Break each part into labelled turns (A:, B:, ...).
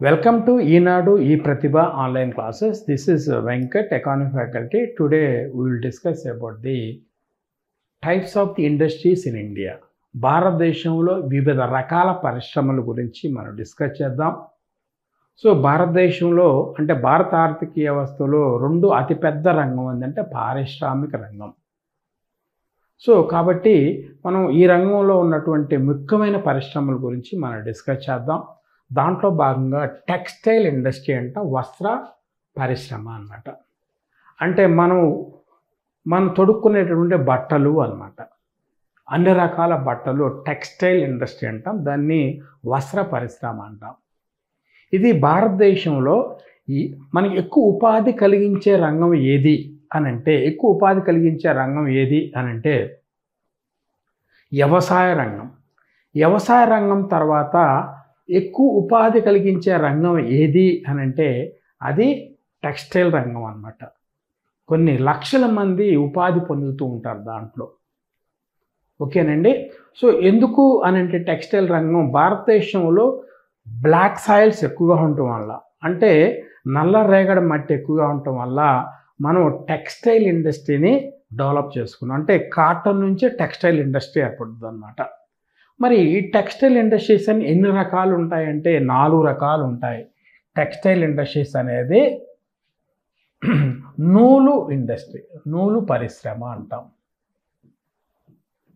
A: Welcome to Eenadu ePratibha online classes. This is Venkat, economy faculty. Today we will discuss about the types of the industries in India. భారతదేశంలో వివిధ రకాల పరిశ్రమల గురించి మనం discuss చేద్దాం. So భారతదేశంలో అంటే భారత ఆర్థిక వ్యవస్థలో రెండు అతిపెద్ద రంగం ఏంటంటే పారిశ్రామిక రంగం. సో కాబట్టి మనం ఈ రంగంలో ఉన్నటువంటి ముఖ్యమైన పరిశ్రమల గురించి మనం డిస్కస్ చేద్దాం. దాంట్లో భాగంగా టెక్స్టైల్ ఇండస్ట్రీ అంట వస్త్ర పరిశ్రమ అన్నమాట. అంటే మనం తొడుక్కునేటటువంటి బట్టలు అన్నమాట. అన్ని రకాల బట్టలు టెక్స్టైల్ ఇండస్ట్రీ అంటాం, దాన్ని వస్త్ర పరిశ్రమ అంటాం. ఇది భారతదేశంలో మనకి ఎక్కువ ఉపాధి కలిగించే రంగం ఏది అనంటే వ్యవసాయ రంగం. వ్యవసాయ రంగం తర్వాత ఎక్కువ ఉపాధి కలిగించే రంగం ఏది అనంటే అది టెక్స్టైల్ రంగం అన్నమాట. కొన్ని లక్షల మంది ఉపాధి పొందుతూ ఉంటారు దాంట్లో. ఓకేనండి. సో ఎందుకు అనంటే టెక్స్టైల్ రంగం భారతదేశంలో బ్లాక్ సాయిల్స్ ఎక్కువగా ఉండటం వల్ల, అంటే నల్ల రేగడి మట్టి ఎక్కువగా ఉండటం వల్ల మనం టెక్స్టైల్ ఇండస్ట్రీని డెవలప్ చేసుకున్నాం. అంటే కాటన్ నుంచి టెక్స్టైల్ ఇండస్ట్రీ ఏర్పడుతుంది అన్నమాట. మరి ఈ టెక్స్టైల్ ఇండస్ట్రీస్ అని ఎన్ని రకాలు ఉంటాయంటే 4 రకాలు ఉంటాయి. టెక్స్టైల్ ఇండస్ట్రీస్ అనేది నూలు ఇండస్ట్రీ, నూలు పరిశ్రమ అంటాం.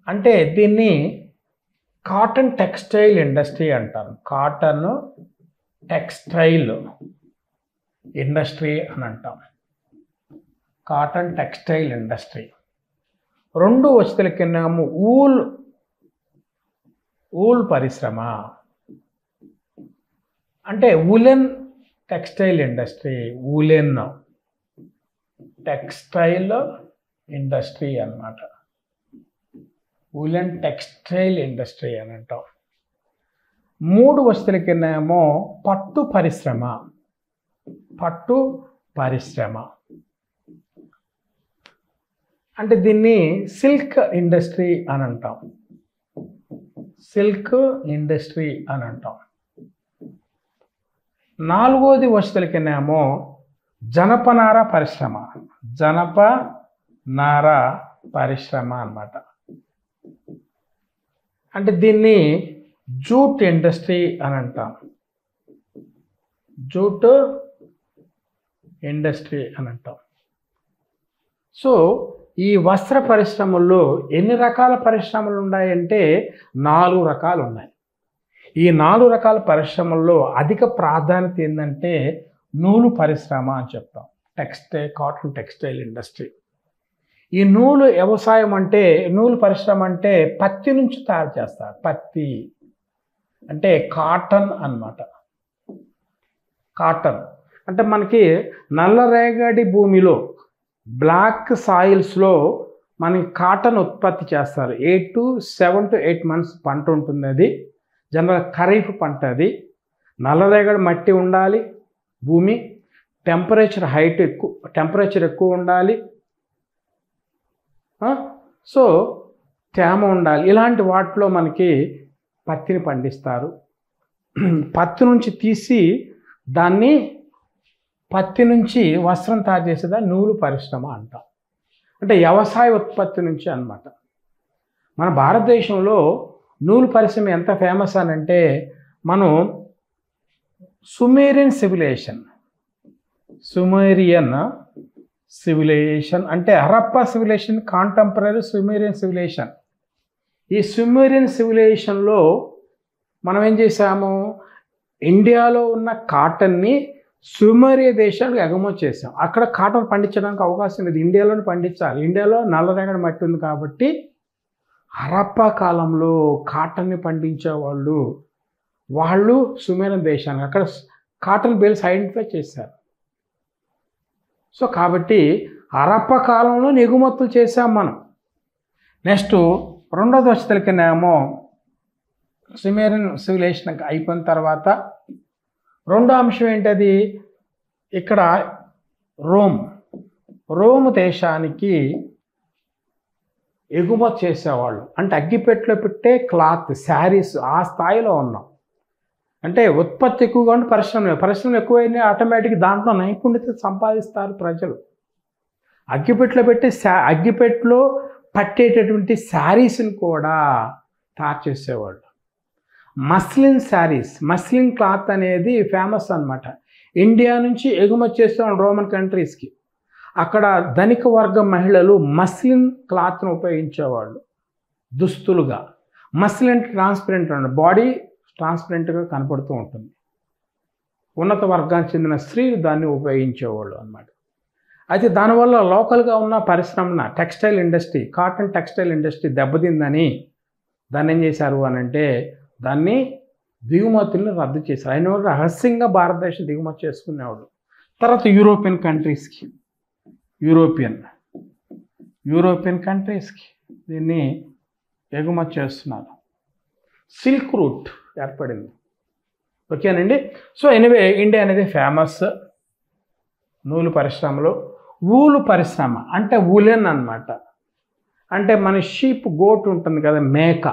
A: అంటే దీన్ని కాటన్ టెక్స్టైల్ ఇండస్ట్రీ అంటారు. కాటన్ టెక్స్టైల్ ఇండస్ట్రీ అని అంటాం. Cotton textile industry. రెండు వస్తువుల కింద ఊల్ పరిశ్రమ అంటే woollen textile industry, woollen textile industry అన్నమాట. ఉలెన్ టెక్స్టైల్ ఇండస్ట్రీ అని అంటాం. 3 వస్తువుల కింద ఏమో పట్టు పరిశ్రమ. పట్టు పరిశ్రమ అంటే దీన్ని సిల్క్ ఇండస్ట్రీ అని అంటాం. సిల్క్ ఇండస్ట్రీ అని అంటాం. 4వది వస్తువుల కింద ఏమో జనపనార పరిశ్రమ. జనపనార పరిశ్రమ అన్నమాట. అంటే దీన్ని జూట్ ఇండస్ట్రీ అని అంటాం. జూట్ ఇండస్ట్రీ అని అంటాం. సో ఈ వస్త్ర పరిశ్రమల్లో ఎన్ని రకాల పరిశ్రమలు ఉన్నాయంటే 4 రకాలు ఉన్నాయి. ఈ 4 రకాల పరిశ్రమల్లో అధిక ప్రాధాన్యత ఏంటంటే నూలు పరిశ్రమ అని చెప్తాం. Cotton textile industry. ఈ నూలు వ్యవసాయం అంటే నూలు పరిశ్రమ అంటే పత్తి నుంచి తయారు చేస్తారు. పత్తి అంటే కాటన్ అన్నమాట. కాటన్ అంటే మనకి నల్లరేగడి భూమిలో బ్లాక్ సాయిల్స్లో మనకి కాటన్ ఉత్పత్తి చేస్తారు. 7 to 8 months పంట ఉంటుంది. అది జనరల్ ఖరీఫ్ పంట. అది నల్లరేగడి మట్టి ఉండాలి, భూమి టెంపరేచర్ ఎక్కువ ఉండాలి, సో తేమ ఉండాలి. ఇలాంటి వాటిలో మనకి పత్తిని పండిస్తారు. పత్తి నుంచి తీసి దాన్ని పత్తి నుంచి వస్త్రం తయారు చేసేదా నూలు పరిశ్రమ అంటాం. అంటే వ్యవసాయ ఉత్పత్తి నుంచి అన్నమాట. మన భారతదేశంలో నూలు పరిశ్రమ ఎంత ఫేమస్ అనంటే మనం సుమేరియన్ సివిలైజేషన్ అంటే Harappa civilization, contemporary Sumerian civilization. ఈ సుమేరియన్ సివిలైజేషన్లో మనం ఏం చేసాము, ఇండియాలో ఉన్న కాటన్ని సుమేరియా దేశాలకు ఎగుమతి చేసాం. అక్కడ కాటన్ పండించడానికి అవకాశం లేదు, ఇండియాలోనే పండించాలి. ఇండియాలో నల్లరేగడి మట్టి ఉంది కాబట్టి హరప్పా కాలంలో కాటన్ని పండించే వాళ్ళు సుమేరియన్ దేశానికి అక్కడ కాటన్ బేల్స్ ఐడెంటిఫై చేశారు. సో కాబట్టి హరప్పా కాలంలో ఎగుమతులు చేసాం మనం. నెక్స్ట్ 2వ వస్తువుల కింద ఏమో సుమేరియన్ సివిలైజేషన్ అయిపోయిన తర్వాత రెండో అంశం ఏంటది, ఇక్కడ రోమ్ దేశానికి ఎగుమతి చేసేవాళ్ళు. అంటే అగ్గిపెట్టెలో పెట్టే క్లాత్, శారీస్ ఆ స్థాయిలో ఉన్నాం. అంటే ఉత్పత్తి ఎక్కువగా ఉంటే పరిశ్రమలు ఎక్కువైనా ఆటోమేటిక్గా దాంట్లో నైపుణ్యత సంపాదిస్తారు ప్రజలు. అగ్గిపెట్టెలో పట్టేటటువంటి శారీస్ని కూడా తయారు చేసేవాళ్ళు. మస్లిన్ శారీస్, మస్లిన్ క్లాత్ అనేది ఫేమస్ అన్నమాట. ఇండియా నుంచి ఎగుమతి చేసేవాళ్ళు రోమన్ కంట్రీస్కి. అక్కడ ధనిక వర్గం మహిళలు మస్లిన్ క్లాత్ను ఉపయోగించేవాళ్ళు దుస్తులుగా. మస్లిన్ ట్రాన్స్పరెంట్ అండి, బాడీ ట్రాన్స్పరెంట్గా కనపడుతూ ఉంటుంది. ఉన్నత వర్గానికి చెందిన స్త్రీలు దాన్ని ఉపయోగించేవాళ్ళు అన్నమాట. అయితే దానివల్ల లోకల్గా ఉన్న పరిశ్రమ textile industry, cotton textile industry దెబ్బతిందని దాన్ని ఏం చేశారు అని అంటే దాన్ని దిగుమతులను రద్దు చేశారు. అయిన రహస్యంగా భారతదేశం దిగుమతి చేసుకునేవాళ్ళు. తర్వాత యూరోపియన్ కంట్రీస్కి దీన్ని ఎగుమతి చేస్తున్నారు. సిల్క్ రూట్ ఏర్పడింది. ఓకేనండి. సో ఎనివే ఇండియా అనేది ఫేమస్ నూలు పరిశ్రమలో. ఊలు పరిశ్రమ అంటే ఉలెన్ అన్నమాట. అంటే మన షీప్, గోట్ ఉంటుంది కదా, మేక,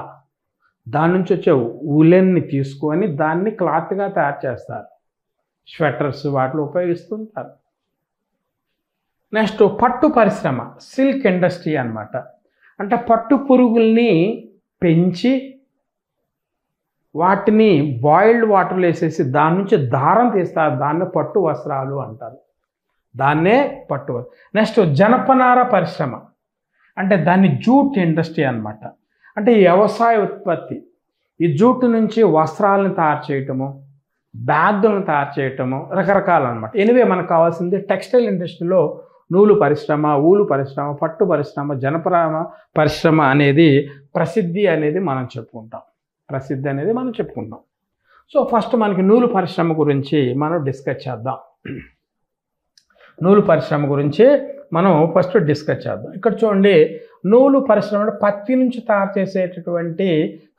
A: దాని నుంచి వచ్చే ఉలెన్ని తీసుకొని దాన్ని క్లాత్గా తయారు చేస్తారు. స్వెటర్స్ వాటిలో ఉపయోగిస్తుంటారు. నెక్స్ట్ పట్టు పరిశ్రమ, సిల్క్ ఇండస్ట్రీ అన్నమాట. అంటే పట్టు పురుగుల్ని పెంచి వాటిని బాయిల్డ్ వాటర్లో వేసేసి దాని నుంచి దారం తీస్తారు. దాన్నే పట్టు వస్త్రాలు అంటారు. దాన్నే పట్టు. నెక్స్ట్ జనపనార పరిశ్రమ అంటే దాన్ని జూట్ ఇండస్ట్రీ అన్నమాట. అంటే ఈ వ్యవసాయ ఉత్పత్తి, ఈ జూట్ నుంచి వస్త్రాలను తయారు చేయటము, బ్యాగులను తయారు చేయటము, రకరకాలు అనమాట. ఎనివే మనకు కావాల్సింది టెక్స్టైల్ ఇండస్ట్రీలో నూలు పరిశ్రమ, ఊలు పరిశ్రమ, పట్టు పరిశ్రమ, జనపనార పరిశ్రమ అనేది ప్రసిద్ధి అనేది మనం చెప్పుకుంటాం. సో ఫస్ట్ మనకి నూలు పరిశ్రమ గురించి మనం డిస్కస్ చేద్దాం. ఇక్కడ చూడండి, నూలు పరిశ్రమ పత్తి నుంచి తయారు చేసేటటువంటి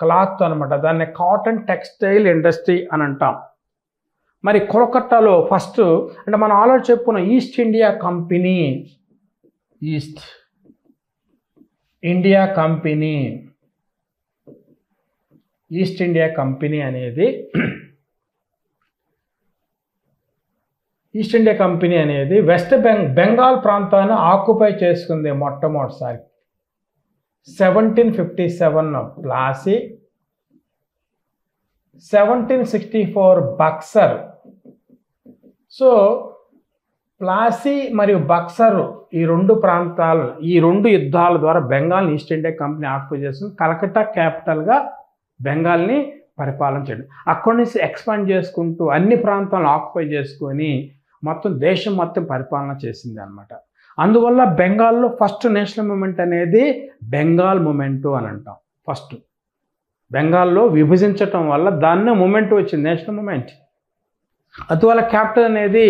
A: క్లాత్ అనమాట. దాన్ని కాటన్ టెక్స్టైల్ ఇండస్ట్రీ అని అంటాం. మరి కోల్కతాలో ఫస్ట్ అంటే మనం ఆల్రెడీ చెప్పుకున్న ఈస్ట్ ఇండియా కంపెనీ అనేది వెస్ట్ బెంగాల్ ప్రాంతాన్ని ఆక్యుపై చేసుకుంది మొట్టమొదటిసారి. 1757 ప్లాసీ, 1764 బక్సర్. సో ప్లాసీ మరియు బక్సర్ ఈ రెండు యుద్ధాల ద్వారా బెంగాల్ని ఈస్ట్ ఇండియా కంపెనీ ఆక్యుపై చేస్తుంది. కలకత్తా క్యాపిటల్గా బెంగాల్ని పరిపాలన చేయడం. అక్కడి నుంచి ఎక్స్పాండ్ చేసుకుంటూ అన్ని ప్రాంతాలను ఆక్యుపై చేసుకొని దేశం మొత్తం పరిపాలన చేసింది అనమాట. అందువల్ల బెంగాల్లో ఫస్ట్ నేషనల్ మూమెంట్ అనేది బెంగాల్ మూమెంటు అని అంటాం. ఫస్ట్ బెంగాల్లో విభజించటం వల్ల దాన్నే మూమెంట్ వచ్చింది, నేషనల్ మూమెంట్. అందువల్ల క్యాపిటల్ అనేది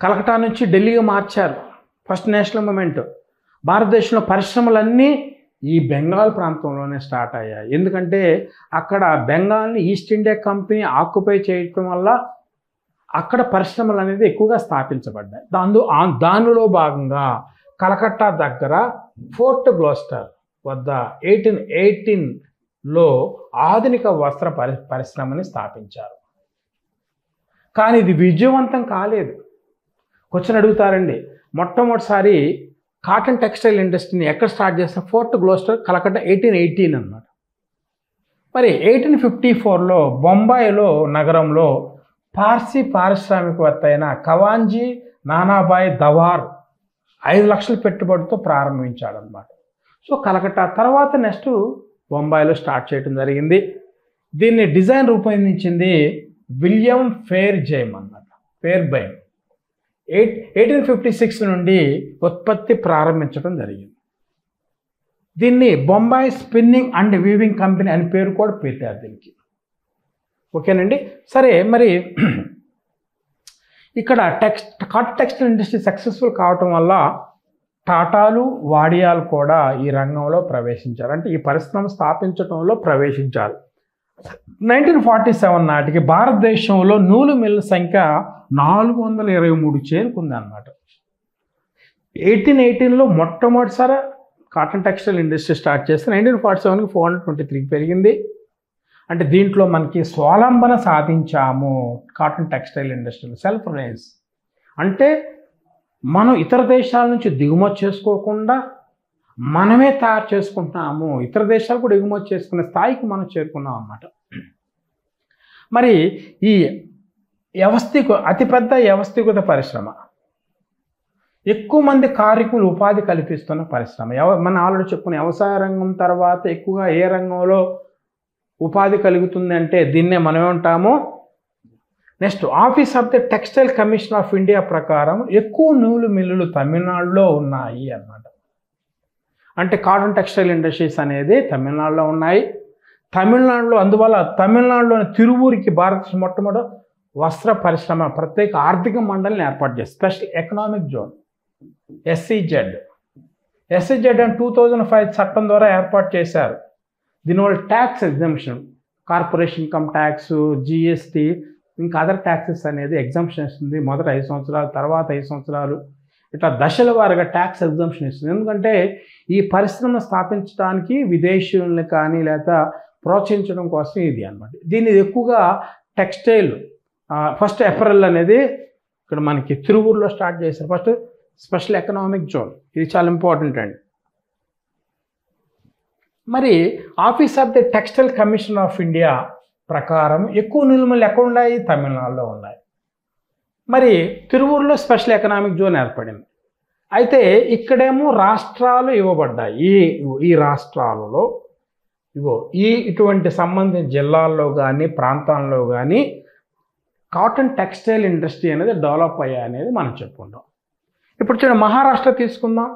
A: కలకత్తా నుంచి ఢిల్లీగా మార్చారు. First national movement. భారతదేశంలో పరిశ్రమలన్నీ ఈ బెంగాల్ ప్రాంతంలోనే స్టార్ట్ అయ్యాయి. ఎందుకంటే అక్కడ బెంగాల్ని ఈస్ట్ ఇండియా కంపెనీ ఆక్యుపై చేయటం వల్ల అక్కడ పరిశ్రమలు అనేది ఎక్కువగా స్థాపించబడ్డాయి. దానిలో భాగంగా కలకత్తా దగ్గర ఫోర్ట్ గ్లోస్టర్ వద్ద 1818లో ఆధునిక వస్త్ర పరిశ్రమని స్థాపించారు. కానీ ఇది విజయవంతం కాలేదు. క్వశ్చన్ అడుగుతారండి, మొట్టమొదటిసారి కాటన్ టెక్స్టైల్ ఇండస్ట్రీని ఎక్కడ స్టార్ట్ చేసిన? ఫోర్ట్ గ్లోస్టర్, కలకత్తా 1818 అన్నమాట. మరి 1854లో బొంబాయిలో నగరంలో పార్సీ పారిశ్రామికవేత్త అయిన కవాంజీ నానాభాయ్ దవార్ 5 లక్షల పెట్టుబడితో ప్రారంభించాడనమాట. సో కలకత్తా తర్వాత నెక్స్ట్ బొంబాయిలో స్టార్ట్ చేయడం జరిగింది. దీన్ని డిజైన్ రూపొందించింది విలియం ఫెయిర్బైమ్ అన్నమాట. 1856 నుండి ఉత్పత్తి ప్రారంభించడం జరిగింది. దీన్ని Bombay spinning and weaving company అని పేరు కూడా పెట్టారు దీనికి. ఓకేనండి. సరే, మరి ఇక్కడ కాటన్ టెక్స్టైల్ ఇండస్ట్రీ సక్సెస్ఫుల్ కావటం వల్ల టాటాలు, వాడియాలు కూడా ఈ రంగంలో ప్రవేశించారు. అంటే ఈ పరిశ్రమ స్థాపించడంలో ప్రవేశించారు. 1947 నాటికి భారతదేశంలో నూలు మిల్లుల సంఖ్య 423 చేరుకుంది అన్నమాట. 1818లో మొట్టమొదటిసారి కాటన్ టెక్స్టైల్ ఇండస్ట్రీ స్టార్ట్ చేస్తే 1947కి 423 పెరిగింది. అంటే దీంట్లో మనకి స్వావలంబన సాధించాము. కాటన్ టెక్స్టైల్ ఇండస్ట్రీలో సెల్ఫ్ రిలయన్స్ అంటే మనం ఇతర దేశాల నుంచి దిగుమతి చేసుకోకుండా మనమే తయారు చేసుకుంటున్నాము. ఇతర దేశాలు కూడా ఎగుమతి చేసుకునే స్థాయికి మనం చేరుకున్నాం అన్నమాట. మరి ఈ అతిపెద్ద వ్యవస్థీకృత పరిశ్రమ, ఎక్కువ మంది కార్మికులు ఉపాధి కల్పిస్తున్న పరిశ్రమ. మనం ఆల్రెడీ చెప్పుకున్న వ్యవసాయ రంగం తర్వాత ఎక్కువగా ఏ రంగంలో ఉపాధి కలుగుతుంది అంటే దీన్నే మనం ఏమంటాము. Next office of the textile commission of India ప్రకారం ఎక్కువ నూలు మిల్లులు తమిళనాడులో ఉన్నాయి అన్నమాట. అంటే కాటన్ టెక్స్టైల్ ఇండస్ట్రీస్ అనేది తమిళనాడులో ఉన్నాయి. తమిళనాడులో అందువల్ల తమిళనాడులోని తిరువూరికి భారతదేశం మొట్టమొదటి వస్త్ర పరిశ్రమ ప్రత్యేక ఆర్థిక మండలిని ఏర్పాటు చేసి స్పెషల్ ఎకనామిక్ జోన్ SEZ అని 2005 చట్టం ద్వారా ఏర్పాటు చేశారు. దీనివల్ల tax exemption, corporation income tax, GST ఇంకా అదర్ ట్యాక్సెస్ అనేది ఎగ్జంప్షన్ ఇస్తుంది. మొదట 5 సంవత్సరాలు, తర్వాత 5 సంవత్సరాలు, ఇట్లా దశల వారీగా ట్యాక్స్ ఎగ్జంప్షన్ ఇస్తుంది. ఎందుకంటే ఈ పరిశ్రమ స్థాపించడానికి విదేశీయులను కానీ లేదా ప్రోత్సహించడం కోసం ఇది అన్నమాట. దీన్ని ఎక్కువగా టెక్స్టైల్ ఫస్ట్ ఏప్రిల్ అనేది ఇక్కడ మనకి తిరువూరులో స్టార్ట్ చేశారు. ఫస్ట్ స్పెషల్ ఎకనామిక్ జోన్, ఇది చాలా ఇంపార్టెంట్ అండి. మరి office of the textile commission of India ప్రకారం ఎక్కువ నిల్మలు ఎక్కడ ఉన్నాయి? తమిళనాడులో ఉన్నాయి. మరి తిరువూరులో స్పెషల్ ఎకనామిక్ జోన్ ఏర్పడింది. అయితే ఇక్కడేమో రాష్ట్రాలు ఇవ్వబడ్డాయి. ఈ రాష్ట్రాలలో ఇటువంటి సంబంధించిన జిల్లాల్లో కానీ ప్రాంతాల్లో కానీ కాటన్ టెక్స్టైల్ ఇండస్ట్రీ అనేది డెవలప్ అయ్యాయి అనేది మనం చెప్పుకుంటాం. ఇప్పుడు చూడండి, మహారాష్ట్ర తీసుకుందాం.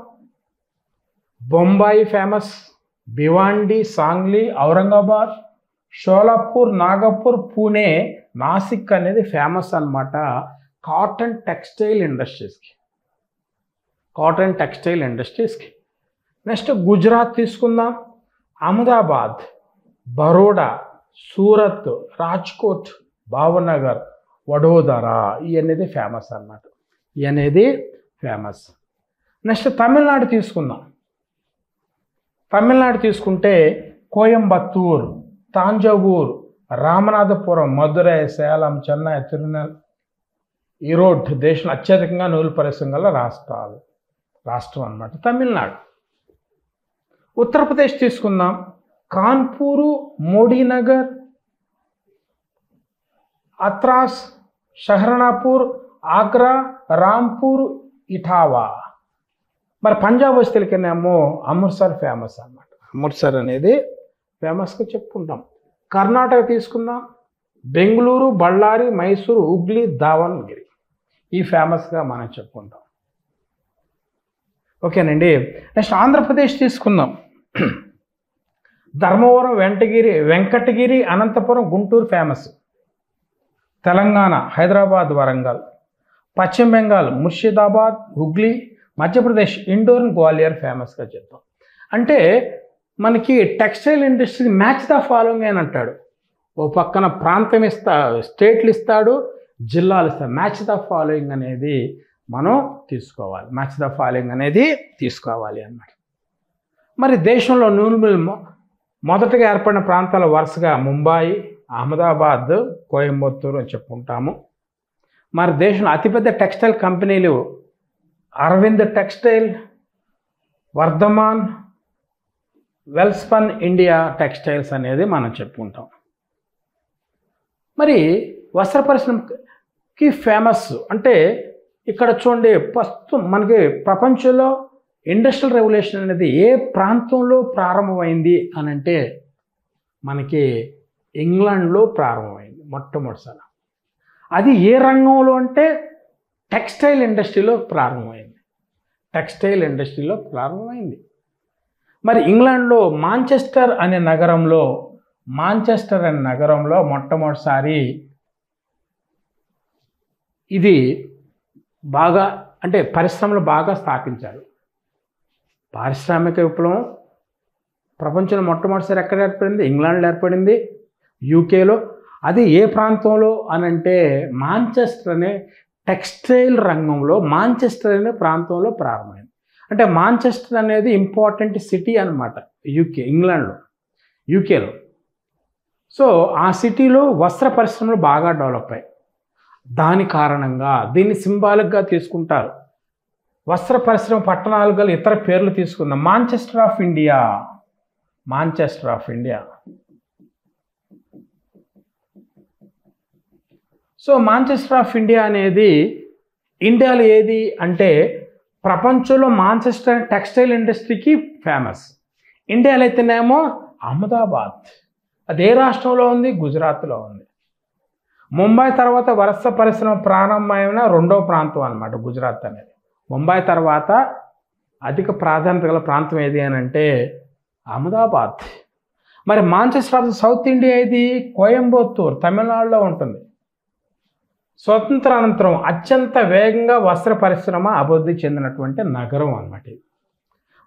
A: బొంబాయి ఫేమస్, భివాండి, సాంగ్లీ, ఔరంగాబాద్, షోలాపూర్, నాగపూర్, పూణే, నాసిక్ అనేది ఫేమస్ అన్నమాట కాటన్ టెక్స్టైల్ ఇండస్ట్రీస్కి. నెక్స్ట్ గుజరాత్ తీసుకుందాం. అహ్మదాబాద్, బరోడా, సూరత్, రాజ్కోట్, భావనగర్, వడోదరా ఇవన్నీ ఫేమస్ అన్నమాట. నెక్స్ట్ తమిళనాడు తీసుకుంటే కోయంబత్తూర్, తాంజావూర్, రామనాథపురం, మదురై, సేలం, చెన్నై, తిరునెల్, ఈరోడ్ దేశంలో అత్యధికంగా నూలు పరిశ్రమ గల రాష్ట్రం అన్నమాట తమిళనాడు. ఉత్తరప్రదేశ్ తీసుకుందాం. కాన్పూరు, మోడీనగర్, అత్రాస్, షహర్నాపూర్, ఆగ్రా, రాంపూర్, ఇటావా. మరి పంజాబ్ వస్తేనేమో అమృత్సర్ ఫేమస్ అన్నమాట. అమృత్సర్ అనేది ఫేమస్గా చెప్పుకుంటాం. కర్ణాటక తీసుకుందాం. బెంగళూరు, బళ్ళారి, మైసూరు, హుగ్లీ, దావణగిరి ఈ ఫేమస్గా మనం చెప్పుకుంటాం. ఓకేనండి. నెక్స్ట్ ఆంధ్రప్రదేశ్ తీసుకుందాం. ధర్మవరం, వెంకటగిరి, అనంతపురం, గుంటూరు ఫేమస్. తెలంగాణ హైదరాబాద్, వరంగల్. పశ్చిమ బెంగాల్ ముర్షిదాబాద్, హుగ్లీ. మధ్యప్రదేశ్ ఇండోర్, గ్వాలియర్ ఫేమస్గా చెప్తాం. అంటే మనకి textile industry match the following అని అంటాడు. ఓ పక్కన ప్రాంతం స్టేట్లు ఇస్తాడు, జిల్లాలు ఇస్తాడు. మ్యాచ్ ద ఫాలోయింగ్ అనేది మనం తీసుకోవాలి. అన్నమాట. మరి దేశంలో నూలు మిల్లు మొదటగా ఏర్పడిన ప్రాంతాల వరుసగా ముంబాయి, అహ్మదాబాద్, కోయంబత్తూరు అని చెప్పుకుంటాము. మరి దేశంలో అతిపెద్ద టెక్స్టైల్ కంపెనీలు Arvind textile, Vardhman, Welspun India textiles అనేది మనం చెప్పుకుంటాం. మరి వస్త్ర పరిశ్రమకి ఫేమస్ అంటే ఇక్కడ చూడండి, ఫస్ట్ మనకి ప్రపంచంలో ఇండస్ట్రియల్ రెవల్యూషన్ అనేది ఏ ప్రాంతంలో ప్రారంభమైంది అని అంటే మనకి ఇంగ్లాండ్లో ప్రారంభమైంది మొట్టమొదటిసారి. అది ఏ రంగంలో అంటే టెక్స్టైల్ ఇండస్ట్రీలో ప్రారంభమైంది. మరి ఇంగ్లాండ్లో మాంచెస్టర్ అనే నగరంలో మొట్టమొదటిసారి ఇది బాగా అంటే పరిశ్రమలు బాగా స్థాపించారు. పారిశ్రామిక విప్లవం ప్రపంచంలో మొట్టమొదటిసారి ఎక్కడ ఏర్పడింది? ఇంగ్లాండ్లో ఏర్పడింది, యూకేలో. అది ఏ ప్రాంతంలో అని అంటే మాంచెస్టర్ అనే టెక్స్టైల్ రంగంలో మాంచెస్టర్ అనే ప్రాంతంలో ప్రారంభమైంది. అంటే మాంచెస్టర్ అనేది ఇంపార్టెంట్ సిటీ అన్నమాట యూకేలో. సో ఆ సిటీలో వస్త్ర పరిశ్రమలు బాగా డెవలప్ అయ్యాయి. దాని కారణంగా దీన్ని సింబాలిక్గా తీసుకుంటారు. వస్త్ర పరిశ్రమ పట్టణాలు గల ఇతర పేర్లు తీసుకుందాం. Manchester of India, Manchester of India. So Manchester of India అనేది ఇండియాలో ఏది అంటే ప్రపంచంలో మాంచెస్టర్ టెక్స్టైల్ ఇండస్ట్రీకి ఫేమస్. ఇండియాలో అయితేనేమో అహ్మదాబాద్. అది ఏ రాష్ట్రంలో ఉంది? గుజరాత్లో ఉంది. ముంబై తర్వాత వస్త్ర పరిశ్రమ ప్రారంభమైన రెండో ప్రాంతం అన్నమాట గుజరాత్ అనేది. ముంబై తర్వాత అధిక ప్రాధాన్యత గల ప్రాంతం ఏది అని అంటే అహ్మదాబాద్. మరి మాంచెస్టర్ ఆఫ్ సౌత్ ఇండియా ఏది? కోయంబత్తూర్, తమిళనాడులో ఉంటుంది. స్వతంత్ర అనంతరం అత్యంత వేగంగా వస్త్ర పరిశ్రమ అభివృద్ధి చెందినటువంటి నగరం అన్నమాట ఇది.